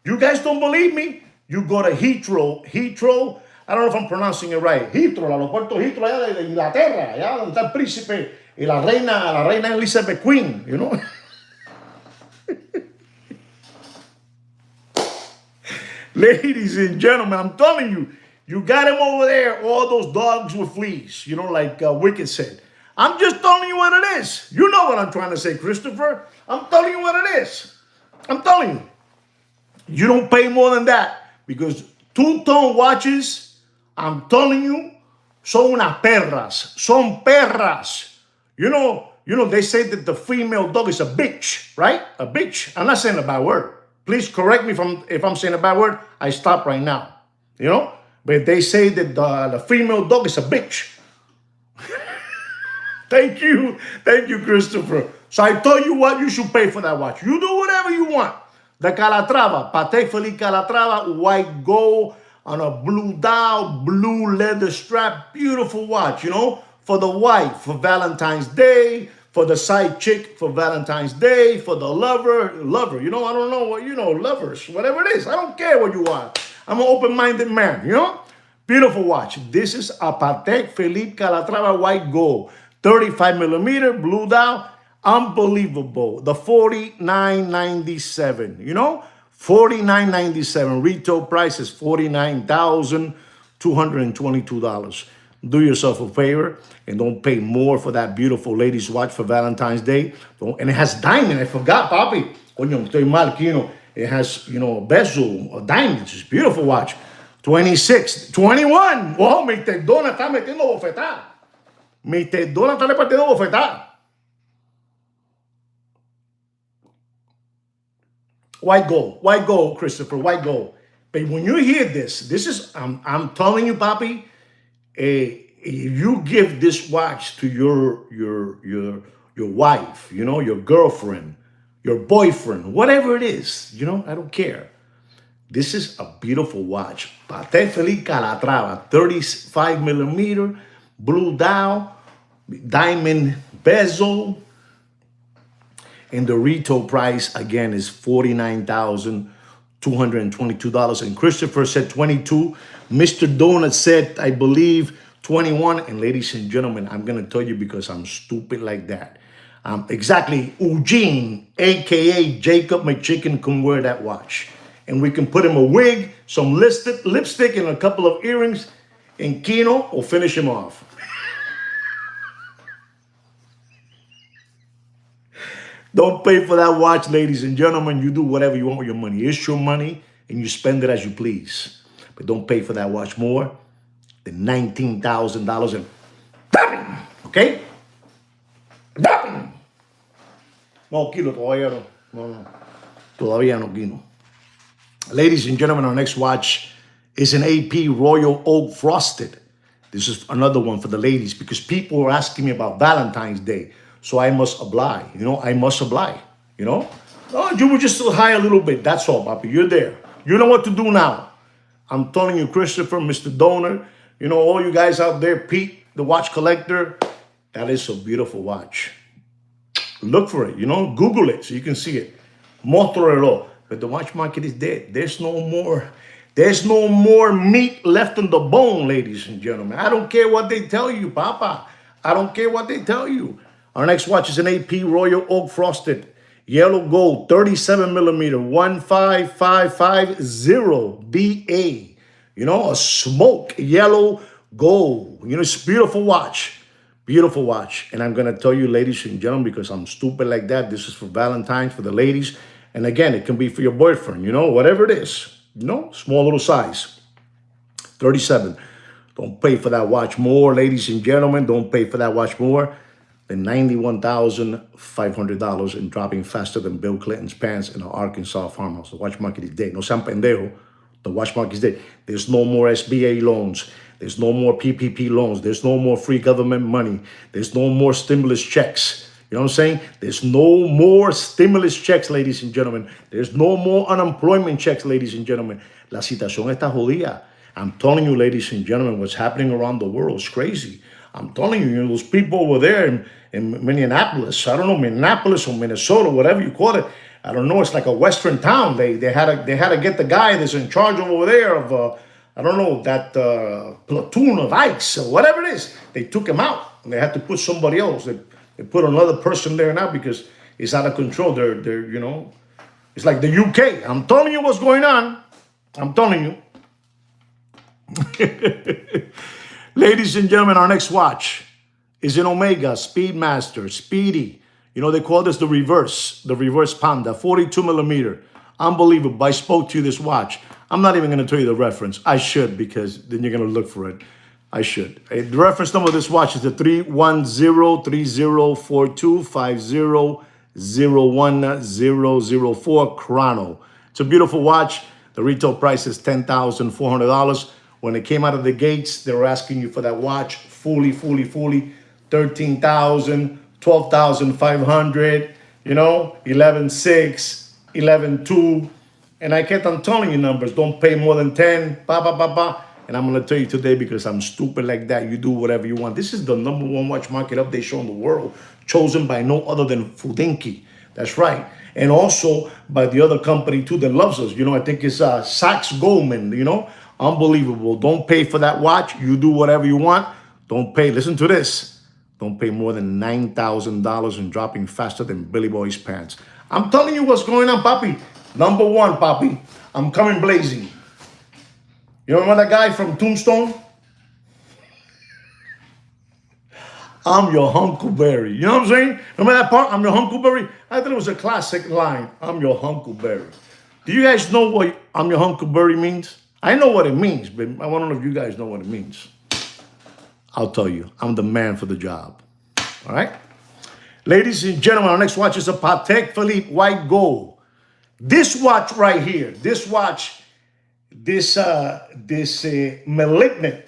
You guys don't believe me? You go to Heathrow. Heathrow, I don't know if I'm pronouncing it right. Heathrow, el aeropuerto Heathrow, allá de Inglaterra, allá donde está el príncipe y la reina Elizabeth Queen, you know? Ladies and gentlemen, I'm telling you, you got him over there, all those dogs with fleas, you know, like Wicked said. I'm just telling you what it is. You know what I'm trying to say, Christopher. I'm telling you what it is. I'm telling you. You don't pay more than that because two-tone watches, I'm telling you, son unas perras. Son perras. You know, they say that the female dog is a bitch, right? A bitch. I'm not saying a bad word. Please correct me if I'm saying a bad word. I stop right now. You know? But they say that the female dog is a bitch. Thank you. Thank you, Christopher. So I told you what you should pay for that watch. You do whatever you want. The Calatrava, Patek Philippe Calatrava, white gold on a blue dial, blue leather strap, beautiful watch, you know, for the wife, for Valentine's Day, for the side chick, for Valentine's Day, for the lover, you know, I don't know what, you know, lovers, whatever it is. I don't care what you are. I'm an open-minded man, you know. Beautiful watch. This is a Patek Philippe Calatrava white gold, 35 millimeter, blue dial. Unbelievable. The $49.97, you know, $49.97. Retail price is $49,222. Do yourself a favor and don't pay more for that beautiful ladies watch for Valentine's Day. And it has diamond. I forgot, papi. Coño, estoy mal, you know. It has, you know, a bezel, a diamond. It's a beautiful watch. 26, 21. Wow, mi tendona está metiendo bofetada. Mi tendona está repartiendo bofetada. White gold, Christopher, white gold. But when you hear this is, I'm telling you, papi, if you give this watch to your wife, you know, your girlfriend, your boyfriend, whatever it is, you know, I don't care. This is a beautiful watch. Patek Philippe Calatrava, 35 millimeter, blue dial, diamond bezel. And the retail price, again, is $49,222. And Christopher said 22. Mr. Donut said, I believe, 21. And ladies and gentlemen, I'm going to tell you because I'm stupid like that. Exactly, Eugene, a.k.a. Jacob McChicken, can wear that watch. And we can put him a wig, some lipstick, and a couple of earrings. And Kino will finish him off. Don't pay for that watch, ladies and gentlemen. You do whatever you want with your money. It's your money, and you spend it as you please. But don't pay for that watch more than $19,000 and tapping, okay? Tapping. No, Kilo, todavía no. No. Todavía no, Kino. Ladies and gentlemen, our next watch is an AP Royal Oak Frosted. This is another one for the ladies because people were asking me about Valentine's Day. So I must oblige, I must oblige, Oh, you would just high a little bit. That's all, Papi. You're there. You know what to do now. I'm telling you, Christopher, Mr. Donor, all you guys out there, Pete, the watch collector, that is a beautiful watch. Look for it, Google it so you can see it. Mostrelo. But the watch market is dead. There's no more meat left on the bone, ladies and gentlemen. I don't care what they tell you, Papa. I don't care what they tell you. Our next watch is an AP Royal Oak Frosted, yellow gold, 37 millimeter, 15550 BA. A smoke yellow gold. It's a beautiful watch. Beautiful watch. And I'm going to tell you, ladies and gentlemen, because I'm stupid like that, this is for Valentine's, for the ladies. And again, it can be for your boyfriend, whatever it is, small little size. 37. Don't pay for that watch more, ladies and gentlemen. Don't pay for that watch more than $91,500 and dropping faster than Bill Clinton's pants in an Arkansas farmhouse. The watch market is dead. No sean pendejo. The watch market is dead. There's no more SBA loans. There's no more PPP loans. There's no more free government money. There's no more stimulus checks. You know what I'm saying? There's no more stimulus checks, ladies and gentlemen. There's no more unemployment checks, ladies and gentlemen. La situación está jodida. I'm telling you, ladies and gentlemen, what's happening around the world is crazy. I'm telling you, those people over there in Minneapolis, I don't know, Minneapolis or Minnesota, whatever you call it. I don't know. It's like a Western town. They had to get the guy that's in charge over there of I don't know, that platoon of ICE or whatever it is. They took him out and they had to put somebody else. They put another person there now because it's out of control. They're it's like the UK. I'm telling you what's going on. I'm telling you. Ladies and gentlemen, our next watch is an Omega Speedmaster, Speedy. They call this the reverse Panda, 42 millimeter. Unbelievable. I spoke to you this watch. I'm not even going to tell you the reference. I should, because then you're going to look for it. I should. The reference number of this watch is the 310-3042-5001-004 Chrono. It's a beautiful watch. The retail price is $10,400. When it came out of the gates, they were asking you for that watch fully, $13,000, $12,500, 11,600, 11,200. And I kept on telling you numbers. Don't pay more than 10, And I'm going to tell you today, because I'm stupid like that, you do whatever you want. This is the #1 watch market update show in the world, chosen by no other than Fudenki. That's right. And also by the other company, too, that loves us. I think it's Sachs Goldman, Unbelievable. Don't pay for that watch. You do whatever you want. Don't pay. Listen to this. Don't pay more than $9,000 and dropping faster than Billy Boy's pants. I'm telling you what's going on, Papi. #1, Papi. I'm coming blazing. You remember that guy from Tombstone? I'm your Huckleberry. You know what I'm saying? Remember that part? I'm your Huckleberry? I thought it was a classic line. I'm your Huckleberry. Do you guys know what I'm your Huckleberry means? I know what it means, but I want to know if you guys know what it means. I'll tell you. I'm the man for the job. All right? Ladies and gentlemen, our next watch is a Patek Philippe white gold. This watch right here, this watch, this malignant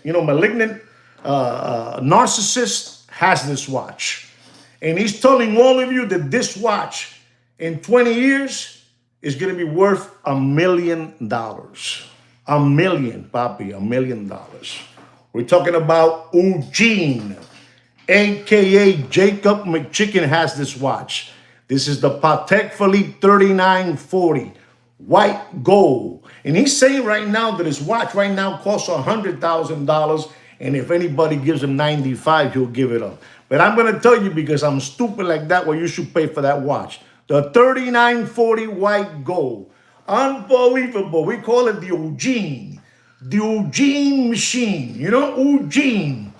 narcissist has this watch. And he's telling all of you that this watch in 20 years is going to be worth $1 million. $1 million, Papi, $1 million. We're talking about Eugene, aka Jacob McChicken, has this watch. This is the Patek Philippe 3940 white gold. And he's saying right now that his watch right now costs $100,000. And if anybody gives him 95, he'll give it up. But I'm going to tell you, because I'm stupid like that, well, you should pay for that watch. The 3940 white gold. Unbelievable. We call it the Eugene. The Eugene machine. You know, Eugene.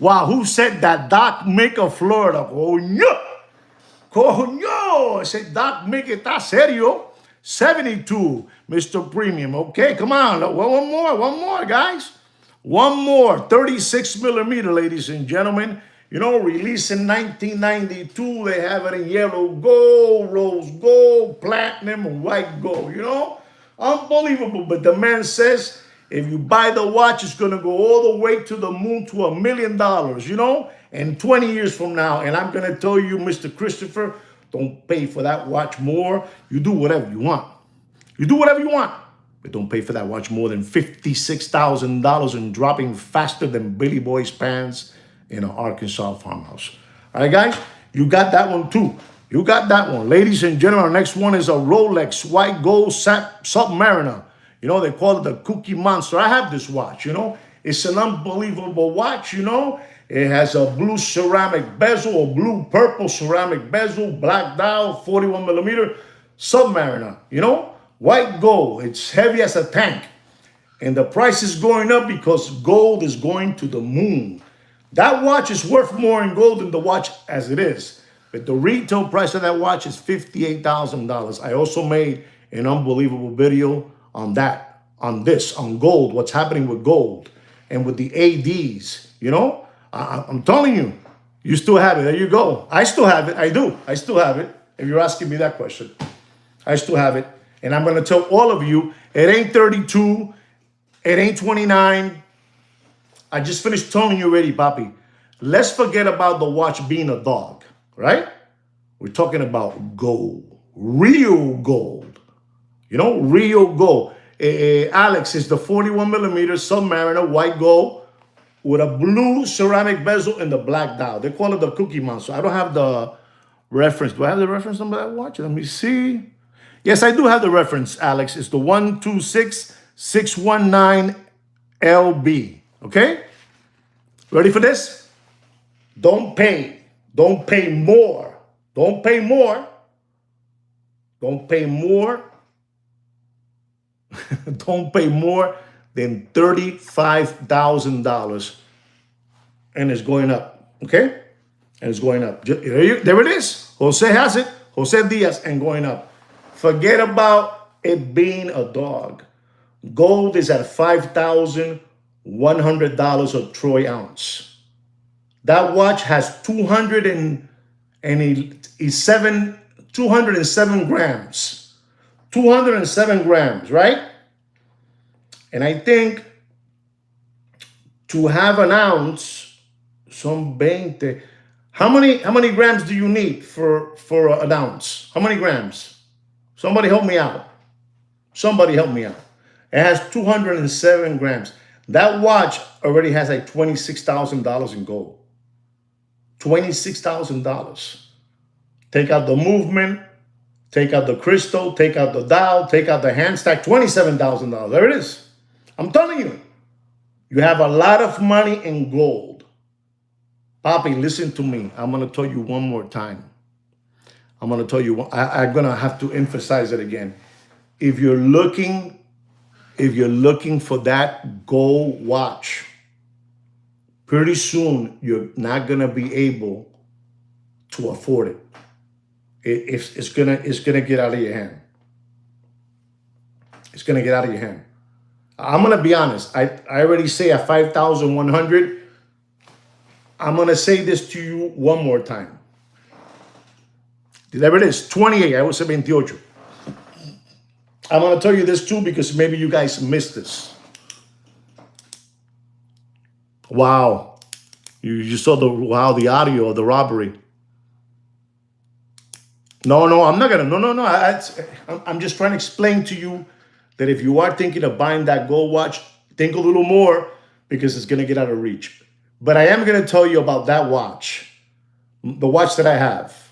Wow, who said that? Doc Mick of Florida. Coño. Coño. I said, Doc Mick, está serio. 72, Mr. Premium. Okay, come on. One more, guys. One more. 36 millimeter, ladies and gentlemen. You know, released in 1992. They have it in yellow gold, rose gold, platinum, and white gold. You know, unbelievable. But the man says, if you buy the watch, it's going to go all the way to the moon to $1 million, you know, and 20 years from now. And I'm going to tell you, Mr. Christopher, don't pay for that watch more. You do whatever you want. You do whatever you want. But don't pay for that watch more than $56,000 and dropping faster than Billy Boy's pants in an Arkansas farmhouse. All right, guys, you got that one too. You got that one. Ladies and gentlemen, our next one is a Rolex white gold Submariner. You know, they call it the Cookie Monster. I have this watch, you know. It's an unbelievable watch, you know. It has a blue ceramic bezel, a blue-purple ceramic bezel, black dial, 41 millimeter Submariner, you know. White gold. It's heavy as a tank. And the price is going up because gold is going to the moon. That watch is worth more in gold than the watch as it is. But the retail price of that watch is $58,000. I also made an unbelievable video on that, on gold, what's happening with gold and with the ADs, you know? I'm telling you, you still have it. There you go. I still have it. I do. I still have it. If you're asking me that question, I still have it. And I'm going to tell all of you, it ain't 32. It ain't 29. I just finished telling you already, Papi. Let's forget about the watch being a dog, right? We're talking about gold, real gold. You know, real gold. Alex is the 41 millimeter Submariner white gold with a blue ceramic bezel and the black dial. They call it the Cookie Monster. I don't have the reference. Do I have the reference number of that watch? Let me see. Yes, I do have the reference, Alex. It's the 126619LB. Okay? Ready for this? Don't pay. Don't pay more. Don't pay more. Don't pay more. Don't pay more than $35,000. And it's going up. Okay? And it's going up. There it is. Jose has it. Jose Diaz, and going up. Forget about it being a dog. Gold is at $5,100 a troy ounce. That watch has 207 grams. 207 grams, right? And I think to have an ounce, some 20. How many grams do you need for an ounce? How many grams? Somebody help me out. Somebody help me out. It has 207 grams. That watch already has like $26,000 in gold. $26,000. Take out the movement, take out the crystal, take out the dial, take out the hand stack, $27,000. There it is. I'm telling you, you have a lot of money in gold. Papi, listen to me. I'm going to tell you one more time. I'm going to tell you, I'm going to have to emphasize it again. If you're looking for that gold watch, pretty soon you're not going to be able to afford it. It's gonna get out of your hand. It's gonna get out of your hand. I'm gonna be honest. I already say at 5,100. I'm gonna say this to you one more time. There it is, 28. I would say 28. I'm gonna tell you this too because maybe you guys missed this. Wow, you saw the audio of the robbery. No, I'm not gonna. No. I'm just trying to explain to you that if you are thinking of buying that gold watch, think a little more because it's gonna get out of reach. But I am going to tell you about that watch, the watch that I have.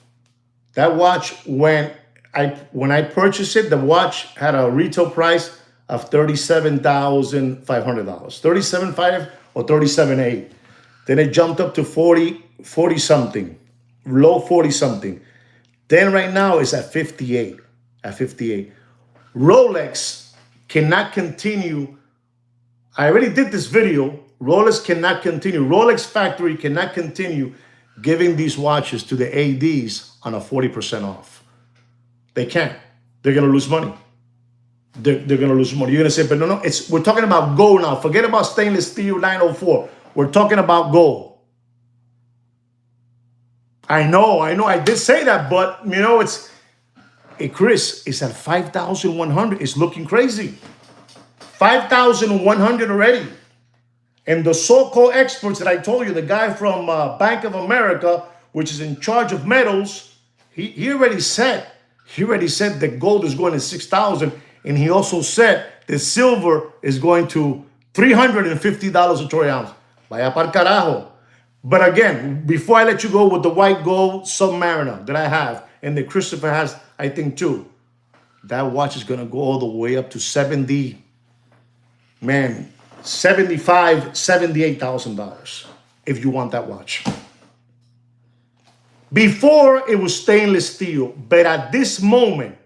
That watch, when I purchased it, the watch had a retail price of $37,500, 37.5 or 37.8. Then it jumped up to 40 something, low 40 something. Then right now it's at 58, at 58. Rolex cannot continue. I already did this video. Rolex cannot continue. Rolex factory cannot continue giving these watches to the ADs on a 40% off. They can't. They're going to lose money. They're going to lose money. You're going to say, but no, we're talking about gold now. Forget about stainless steel 904. We're talking about gold. I know. I did say that, but you know, Chris, it's at 5,100. It's looking crazy. 5,100 already. And the so-called experts that I told you, the guy from Bank of America, which is in charge of metals, he already said that gold is going to 6,000, and he also said that silver is going to $350 a troy ounce. Vaya par carajo. But again, before I let you go with the white gold Submariner that I have, and that Christopher has, I think too, that watch is going to go all the way up to 70, man, $75,000, $78,000 if you want that watch. Before it was stainless steel, but at this moment,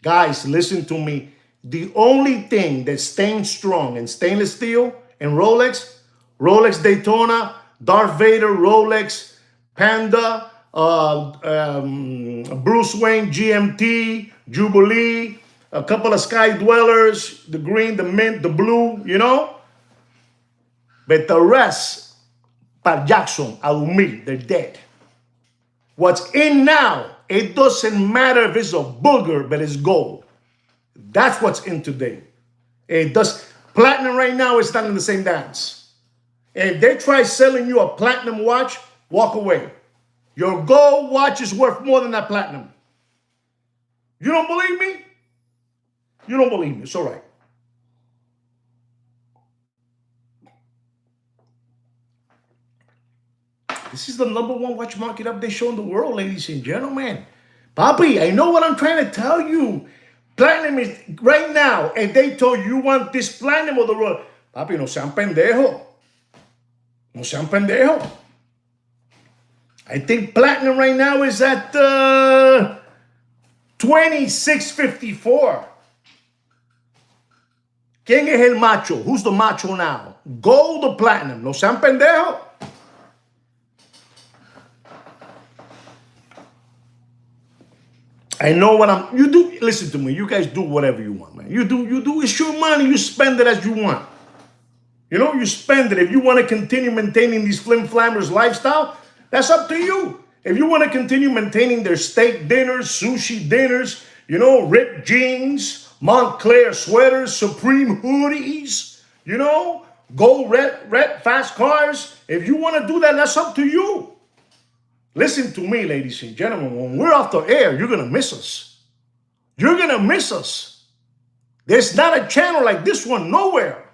guys, listen to me. The only thing that's staying strong in stainless steel and Rolex Daytona, Darth Vader, Rolex, Panda, Bruce Wayne, GMT, Jubilee, a couple of Sky Dwellers, the green, the mint, the blue, you know? But the rest, Pat Jackson, Alumi, they're dead. What's in now, it doesn't matter if it's a booger, but it's gold. That's what's in today. Platinum right now is not in the same dance. If they try selling you a platinum watch, walk away. Your gold watch is worth more than that platinum. You don't believe me? You don't believe me. It's all right. This is the #1 watch market update show in the world, ladies and gentlemen. Papi, I know what I'm trying to tell you. Platinum is right now. If they told you want this platinum or the roll, papi, no sean pendejo. No sean pendejo. I think platinum right now is at 26.54. ¿Quién es el macho? Who's the macho now? Gold or platinum? No sean pendejo. I know what you do. Listen to me. You guys do whatever you want, man. You do. It's your money. You spend it as you want. You know, you spend it. If you want to continue maintaining these flim-flammers lifestyle, that's up to you. If you want to continue maintaining their steak dinners, sushi dinners, you know, ripped jeans, Montclair sweaters, Supreme hoodies, you know, gold red fast cars. If you want to do that, that's up to you. Listen to me, ladies and gentlemen. When we're off the air, you're going to miss us. You're going to miss us. There's not a channel like this one nowhere.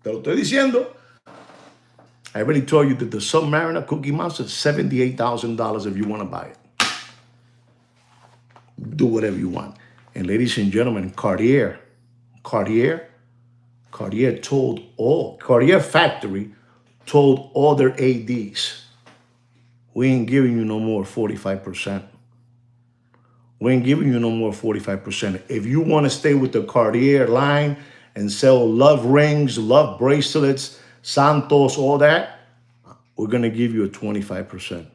Te lo estoy diciendo. I already told you that the Submariner Cookie Monster is $78,000 if you want to buy it. Do whatever you want. And ladies and gentlemen, Cartier factory told all their ADs, we ain't giving you no more 45%. We ain't giving you no more 45%. If you want to stay with the Cartier line and sell love rings, love bracelets, Santos, all that, we're going to give you a 25%.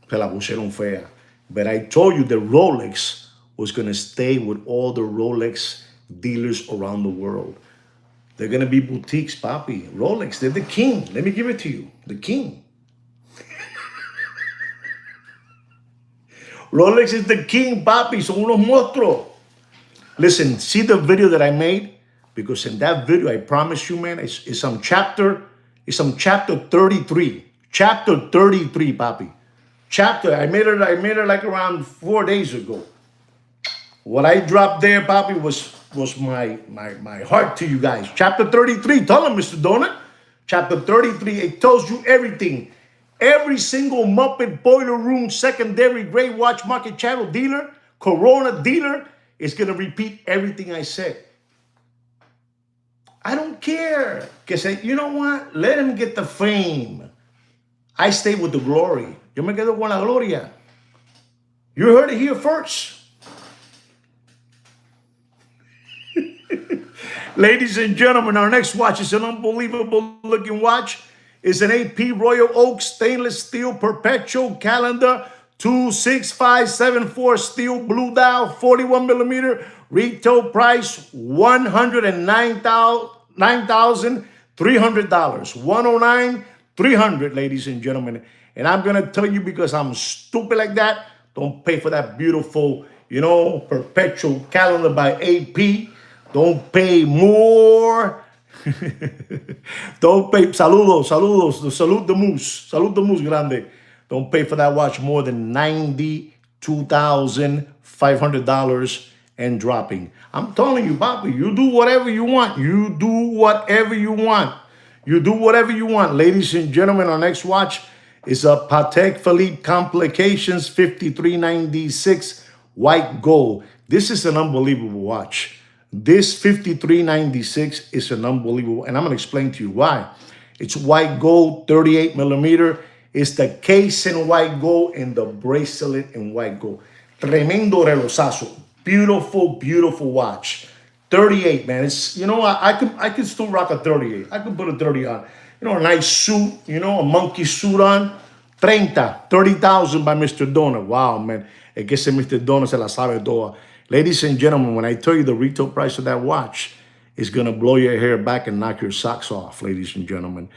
Se la pusieron fea. But I told you that Rolex was going to stay with all the Rolex dealers around the world. They're going to be boutiques, papi. Rolex, they're the king. Let me give it to you. The king. Rolex is the king, papi. Son unos monstruos. Listen, see the video that I made? Because in that video, I promise you, man, it's some chapter 33. Chapter 33, papi. I made it like around 4 days ago. What I dropped there, papi, was was my heart to you guys. Chapter 33, tell them, Mr. Donut. Chapter 33, it tells you everything. Every single Muppet Boiler Room secondary gray watch market channel dealer, Corona dealer, is going to repeat everything I said. I don't care. Because you know what? Let him get the fame. I stay with the glory. Yo me quedo con la gloria. You heard it here first. Ladies and gentlemen, our next watch is an unbelievable looking watch. It's an AP Royal Oak stainless steel perpetual calendar, 26574 steel blue dial, 41 millimeter, retail price $109,300. $109,300, ladies and gentlemen. And I'm gonna tell you, because I'm stupid like that, don't pay for that beautiful, perpetual calendar by AP. Don't pay more. Don't pay. Saludos. Salud the moose. Salud the moose grande. Don't pay for that watch more than $92,500 and dropping. I'm telling you, Bobby, you do whatever you want. You do whatever you want. You do whatever you want. Ladies and gentlemen, our next watch is a Patek Philippe Complications 5396 white gold. This is an unbelievable watch. This 5396 is an unbelievable, and I'm going to explain to you why. It's white gold, 38 millimeter. It's the case in white gold and the bracelet in white gold. Tremendo relosazo. Beautiful, beautiful watch. 38, man. It's, I could still rock a 38. I could put a 30 on. A nice suit, a monkey suit on. 30,000 by Mr. Donut. Wow, man. Es que ese Mr. Donut se la sabe toda. Ladies and gentlemen, when I tell you the retail price of that watch is going to blow your hair back and knock your socks off, ladies and gentlemen.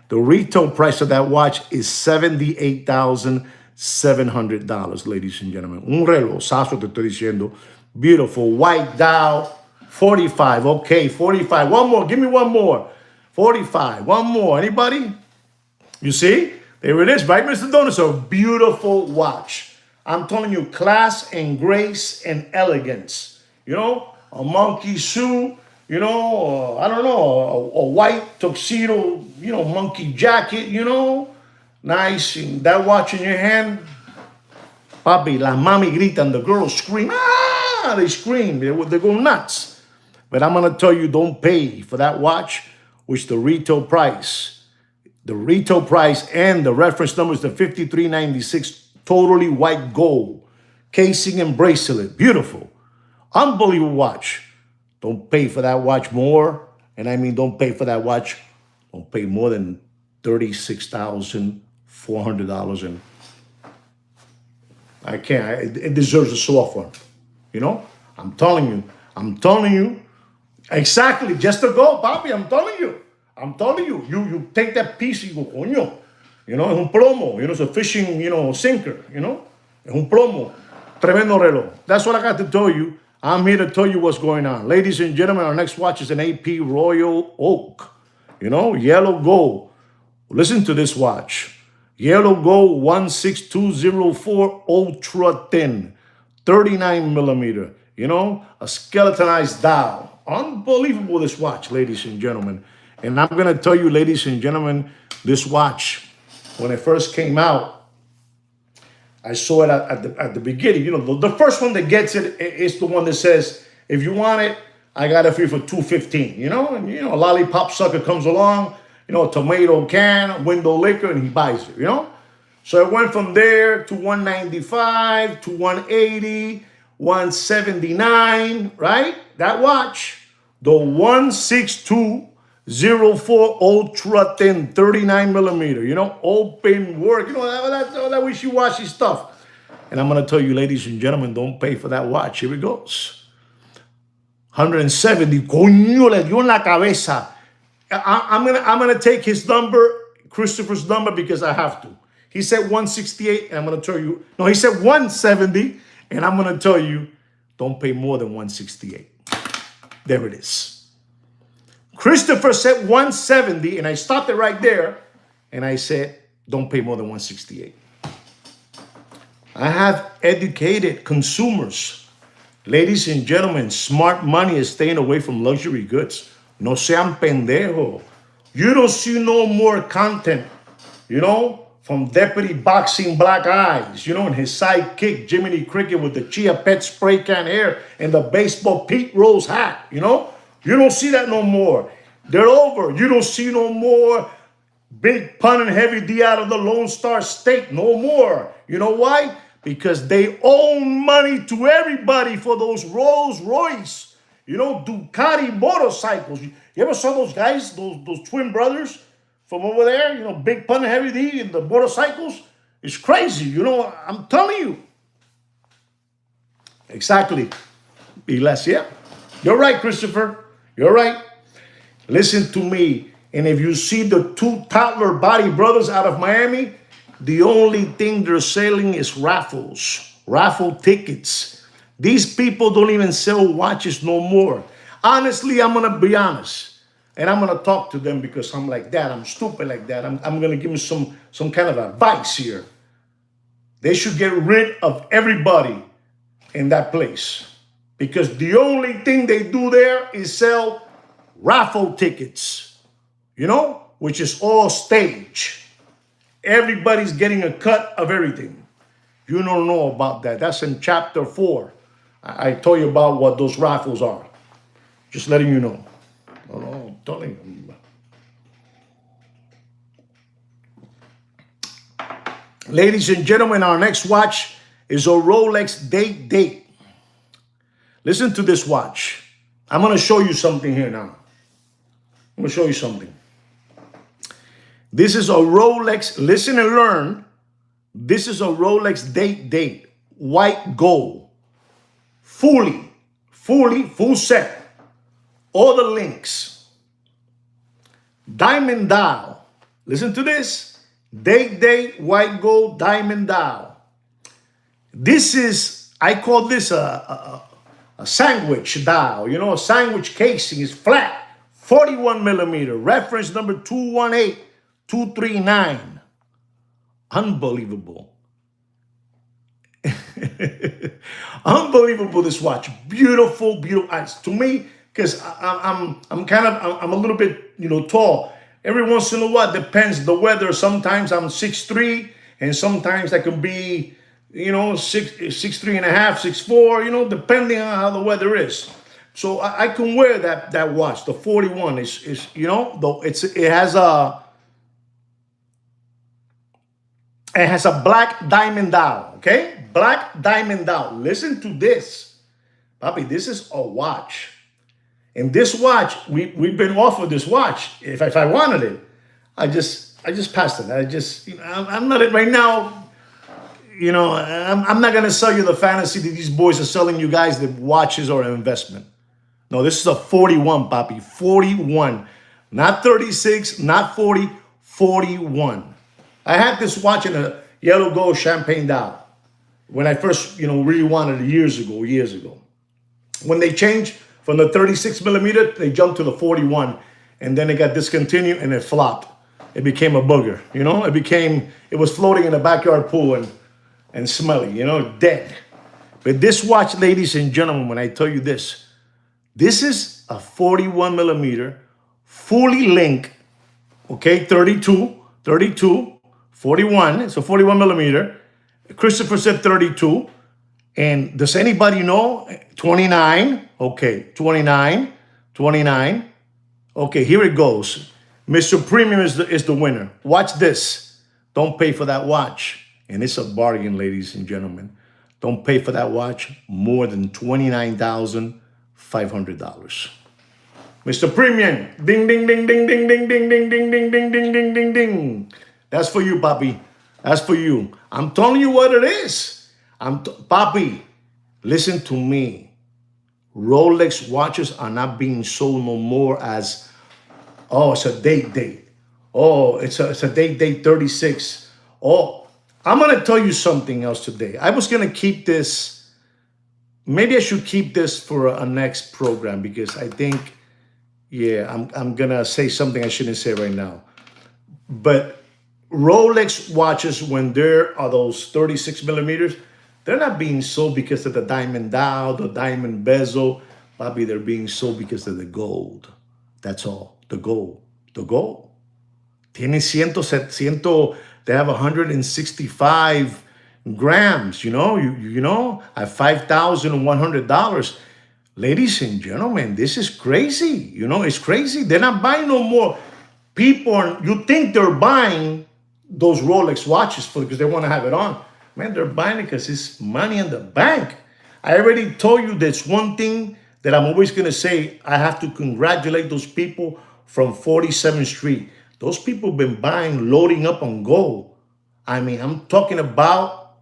The retail price of that watch is $78,700, ladies and gentlemen. Un relosazo te estoy diciendo. Beautiful white dial, 45. Okay, 45. One more. Give me one more. 45. One more. Anybody? You see? There it is, right, Mr. Donut? It's a beautiful watch. I'm telling you, class and grace and elegance. A monkey suit, I don't know, a white tuxedo, monkey jacket, nice. And that watch in your hand, papi, la mami gritan, the girls scream, they scream, they go nuts. But I'm going to tell you, don't pay for that watch, which the retail price and the reference number is the 5396. Totally white gold, casing and bracelet. Beautiful. Unbelievable watch. Don't pay for that watch more. And I mean, don't pay for that watch. Don't pay more than $36,400. And I can't. It deserves a soft one. I'm telling you. Exactly. Just to go, papi. I'm telling you. You take that piece, you go, coño. Es un plomo. It's a fishing, sinker. Es un plomo. Tremendo reloj. That's what I got to tell you. I'm here to tell you what's going on. Ladies and gentlemen, our next watch is an AP Royal Oak. Yellow gold. Listen to this watch. Yellow gold 16204 ultra thin. 39 millimeter. A skeletonized dial. Unbelievable, this watch, ladies and gentlemen. And I'm going to tell you, ladies and gentlemen, this watch, when it first came out, I saw it at the beginning. The first one that gets it is the one that says, if you want it, I got it for you for $215. And a lollipop sucker comes along, a tomato can, window liquor, and he buys it, So it went from there to $195 to $180, $179, right? That watch, the 16204 ultra thin, 39 millimeter, open work, that wishy-washy stuff. And I'm going to tell you, ladies and gentlemen, don't pay for that watch. Here it goes. 170. Coño, le dio en la cabeza. I'm gonna take his number, Christopher's number, because I have to. He said 168, and I'm going to tell you, no, he said 170, and I'm going to tell you, don't pay more than 168. There it is. Christopher said 170, and I stopped it right there, and I said, don't pay more than 168. I have educated consumers Ladies and gentlemen, smart money is staying away from luxury goods. No sean pendejo. You don't see no more content, from Deputy Boxing Black Eyes, and his sidekick, Jiminy Cricket, with the Chia Pet spray can hair and the baseball Pete Rose hat, You don't see that no more. They're over. You don't see no more Big Pun and Heavy D out of the Lone Star State. No more. You know why? Because they own money to everybody for those Rolls Royce, Ducati motorcycles. You ever saw those guys, those twin brothers from over there? Big Pun and Heavy D and the motorcycles. It's crazy. I'm telling you. Exactly. Yeah. You're right, Christopher. You're right. Listen to me. And if you see the two toddler body brothers out of Miami, the only thing they're selling is raffle tickets. These people don't even sell watches no more. Honestly, I'm going to be honest. And I'm going to talk to them because I'm like that. I'm stupid like that. I'm going to give them some kind of advice here. They should get rid of everybody in that place. Because the only thing they do there is sell raffle tickets. Which is all stage. Everybody's getting a cut of everything. You don't know about that. That's in chapter 4. I told you about what those raffles are. Just letting you know. I'm telling you. Ladies and gentlemen, our next watch is a Rolex Date. Listen to this watch. I'm going to show you something here now. I'm going to show you something. This is a Rolex, listen and learn. This is a Rolex Date, white gold. Full set. All the links. Diamond dial. Listen to this. Date, white gold, diamond dial. This is, I call this a sandwich dial. A sandwich casing is flat. 41 millimeter. Reference number 218239. Unbelievable. Unbelievable, this watch. Beautiful. To me, because I'm a little bit, tall. Every once in a while, depends the weather. Sometimes I'm 6'3", and sometimes I can be, 6'3 and a half, 6'4", depending on how the weather is. So I can wear that watch. The 41 is though it has a black diamond dial, okay? Black diamond dial. Listen to this. Papi, this is a watch. And this watch, we've been offered this watch. If I wanted it, I just passed it. I'm not right now. I'm not gonna sell you the fantasy that these boys are selling you guys the watches or an investment. No, this is a 41, papi. 41. Not 36, not 40, 41. I had this watch in a yellow gold champagne dial when I first, really wanted it years ago. When they changed from the 36 millimeter, they jumped to the 41, and then it got discontinued and it flopped. It became a booger, it was floating in the backyard pool and smelly, dead. But this watch, ladies and gentlemen, when I tell you this is a 41 millimeter, fully linked, okay, 32, 41, it's a 41 millimeter. Christopher said 32. And does anybody know? 29. Okay, 29. Okay, here it goes. Mr. Premium is the winner. Watch this. Don't pay for that watch. And it's a bargain, ladies and gentlemen. Don't pay for that watch more than $29,500. Mr. Premium. Ding, ding, ding, ding, ding, ding, ding, ding, ding, ding, ding, ding, ding, ding, ding. That's for you, Papi. That's for you. I'm telling you what it is. Papi, listen to me. Rolex watches are not being sold no more as, it's a date. Oh, it's a date 36. Oh, I'm going to tell you something else today. I was going to keep this. Maybe I should keep this for a next program because I think, I'm going to say something I shouldn't say right now. But Rolex watches, when there are those 36 millimeters, They're not being sold because of the diamond dial, the diamond bezel. Bobby, they're being sold because of the gold. That's all. The gold. The gold. Tiene 100, they have 165 grams, at $5,100. Ladies and gentlemen, this is crazy. It's crazy. They're not buying no more. People, you think they're buying those Rolex watches because they want to have it on. Man, they're buying it because it's money in the bank. I already told you there's one thing that I'm always going to say. I have to congratulate those people from 47th Street. Those people have been buying, loading up on gold. I mean, I'm talking about,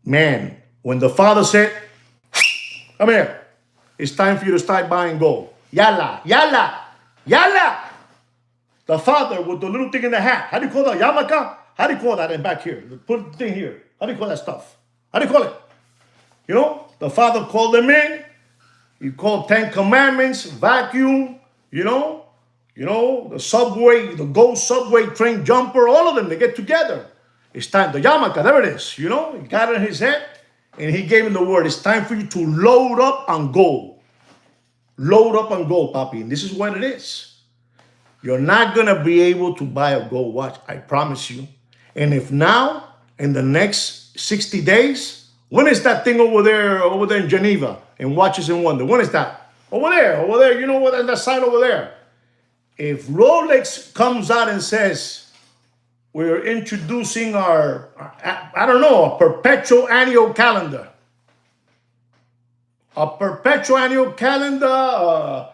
man, when the father said, come here, it's time for you to start buying gold. Yalla, yalla, yalla. The father with the little thing in the hat. How do you call that? Yarmulke? How do you call that in back here? Put the thing here. How do you call that stuff? How do you call it? The father called them in. He called 10 Commandments, vacuum, the subway, the gold subway train jumper, all of them, they get together. It's time. The yarmulke, there it is. He got it in his head and he gave him the word. It's time for you to load up on gold. Load up on gold, papi. And this is what it is. You're not going to be able to buy a gold watch, I promise you. And if now, in the next 60 days, when is that thing over there in Geneva, in Watches and Wonder? When is that? Over there, you know what, that sign over there. If Rolex comes out and says, we're introducing a perpetual annual calendar. A perpetual annual calendar, a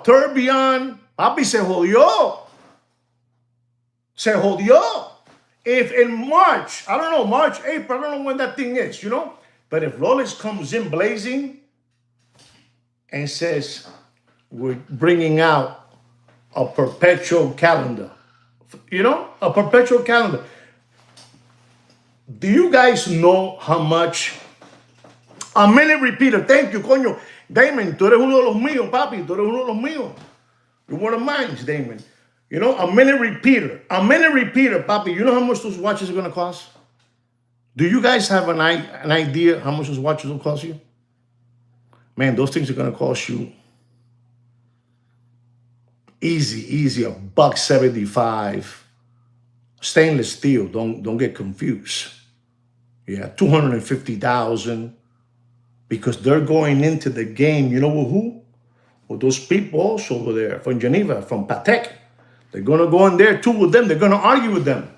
tourbillon. Papi, se jodió. Se jodió. If in March, March, April, I don't know when that thing is, But if Rolex comes in blazing and says, we're bringing out a perpetual calendar, a perpetual calendar. Do you guys know how much a minute repeater? Thank you, coño. Damon, tú eres uno de los míos, papi. Tú eres uno de los míos. You're one of mine, Damon. A minute repeater. A minute repeater, papi. You know how much those watches are going to cost? Do you guys have an idea how much those watches will cost you? Man, those things are going to cost you easy, $175. Stainless steel, don't get confused. Yeah, $250,000, because they're going into the game. You know with who? With those people also over there from Geneva, from Patek. They're going to go in there too with them. They're going to argue with them.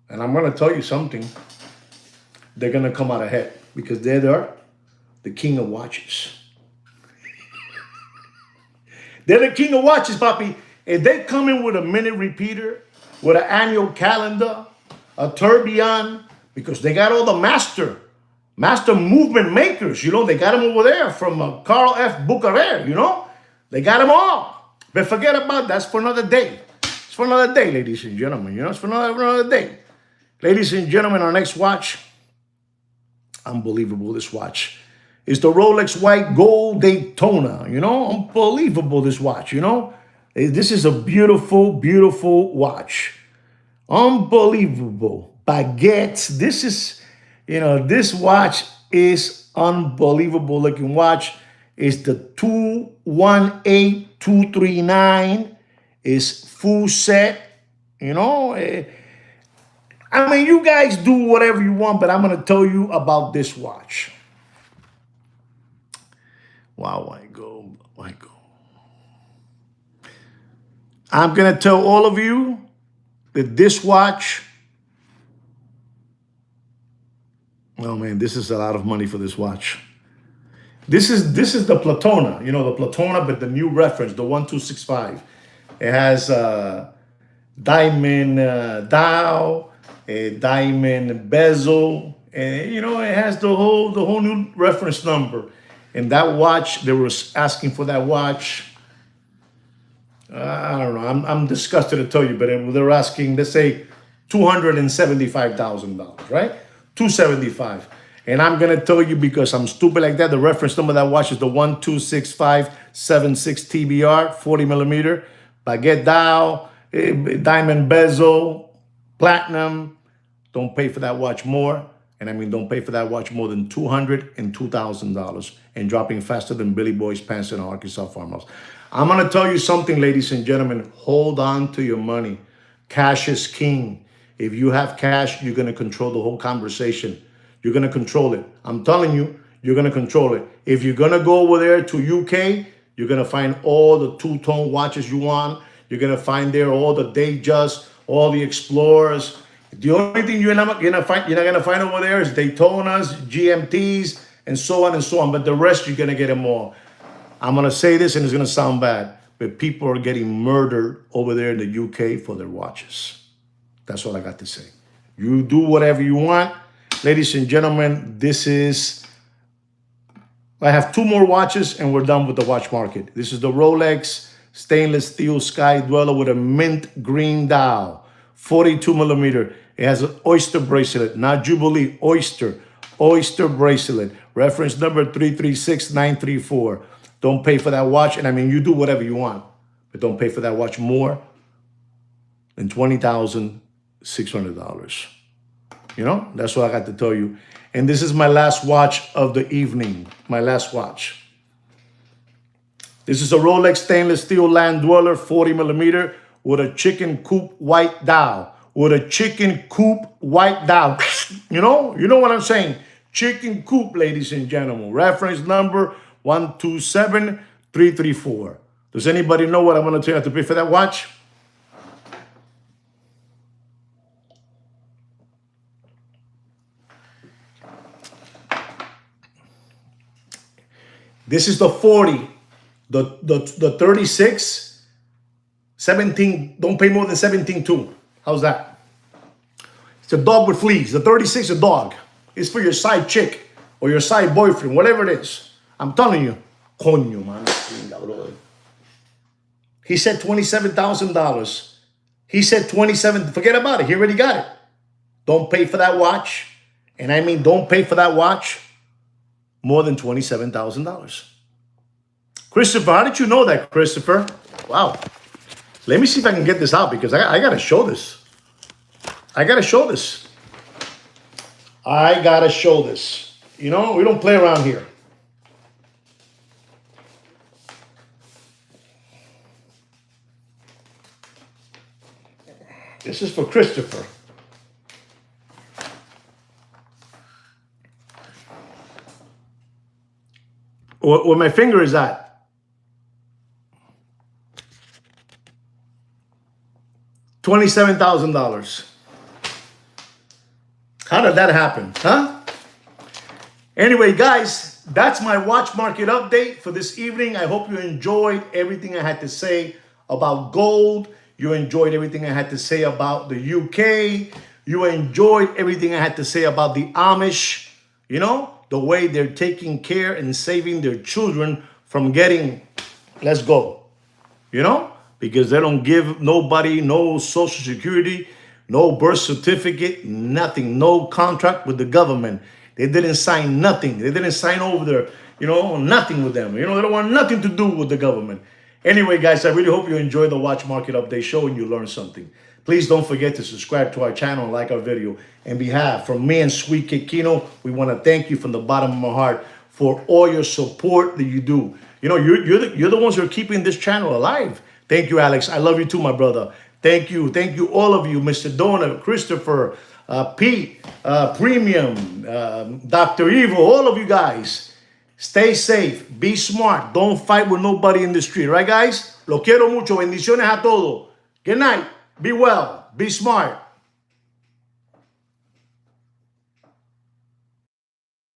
And I'm going to tell you something. They're going to come out ahead because they're the king of watches. They're the king of watches, papi. If they come in with a minute repeater, with an annual calendar, a tourbillon, because they got all the master movement makers, they got them over there from Carl F. Bucherer, They got them all. But forget about that. That's for another day. It's for another day, ladies and gentlemen. It's for another day. Ladies and gentlemen, our next watch, unbelievable, this watch, is the Rolex White Gold Daytona. Unbelievable, this watch, This is a beautiful, beautiful watch. Unbelievable. Baguettes. This is, this watch is unbelievable looking watch. It's the 218239. It's full set. I mean, you guys do whatever you want, but I'm going to tell you about this watch. Wow, white gold. I'm going to tell all of you that this watch, oh man, this is a lot of money for this watch. This is the Platona, the Platona, but the new reference, the 1265. It has diamond dial, a diamond bezel, and it has the whole new reference number. And that watch, they were asking for that watch. I don't know. I'm disgusted to tell you, but they're asking, let's say, $275,000, right? $275,000. And I'm going to tell you, because I'm stupid like that, the reference number of that watch is the 126576 TBR, 40 millimeter, baguette dial, diamond bezel, platinum. Don't pay for that watch more. And I mean, don't pay for that watch more than $200 and $2,000 and dropping faster than Billy Boy's pants in an Arkansas farmhouse. I'm going to tell you something, ladies and gentlemen. Hold on to your money. Cash is king. If you have cash, you're going to control the whole conversation. You're going to control it. I'm telling you, you're going to control it. If you're going to go over there to UK, you're going to find all the two-tone watches you want. You're going to find there all the Datejust, all the Explorers. The only thing you're not going to find over there is Daytonas, GMTs, and so on and so on. But the rest, you're going to get them all. I'm going to say this, and it's going to sound bad, but people are getting murdered over there in the UK for their watches. That's all I got to say. You do whatever you want. Ladies and gentlemen, I have two more watches, and we're done with the watch market. This is the Rolex stainless steel Sky Dweller with a mint green dial, 42 millimeter. It has an oyster bracelet, not Jubilee, oyster bracelet. Reference number 336934. Don't pay for that watch. And I mean, you do whatever you want, but don't pay for that watch more than $20,600. You know, that's what I got to tell you. And this is my last watch of the evening, my last watch. This is a Rolex stainless steel Land Dweller, 40 millimeter with a chicken coop white dial. With a chicken coop white dial. You know what I'm saying? Chicken coop, ladies and gentlemen. Reference number 127334. Does anybody know what I'm going to tell you to pay for that watch? This is the 40, the 36, 17, don't pay more than 17.2. How's that? It's a dog with fleas. The 36 is a dog. It's for your side chick or your side boyfriend, whatever it is. I'm telling you. Coño, man. He said $27,000. He said 27. Forget about it. He already got it. Don't pay for that watch. And I mean, don't pay for that watch more than $27,000. Christopher, how did you know that, Christopher? Wow. Let me see if I can get this out because I got to show this. I got to show this. You know, we don't play around here. This is for Christopher. Where my finger is at. $27,000. How did that happen, huh? Anyway, guys, that's my watch market update for this evening. I hope you enjoyed everything I had to say about gold. You enjoyed everything I had to say about the UK. You enjoyed everything I had to say about the Amish. You know, the way they're taking care and saving their children from getting, let's go, you know? Because they don't give nobody no social security, no birth certificate, nothing, no contract with the government. They didn't sign nothing. They didn't sign over there, you know, nothing with them. You know, they don't want nothing to do with the government. Anyway, guys, I really hope you enjoyed the Watch Market Update show and you learned something. Please don't forget to subscribe to our channel and like our video. In behalf from me and Sweet Kid Kino, we want to thank you from the bottom of my heart for all your support that you do. You know, you're the ones who are keeping this channel alive. Thank you, Alex. I love you too, my brother. Thank you, all of you, Mr. Dona, Christopher, Pete, Premium, Dr. Evil, all of you guys. Stay safe, be smart, don't fight with nobody in the street, right, guys? Lo quiero mucho, bendiciones a todos. Good night, be well, be smart.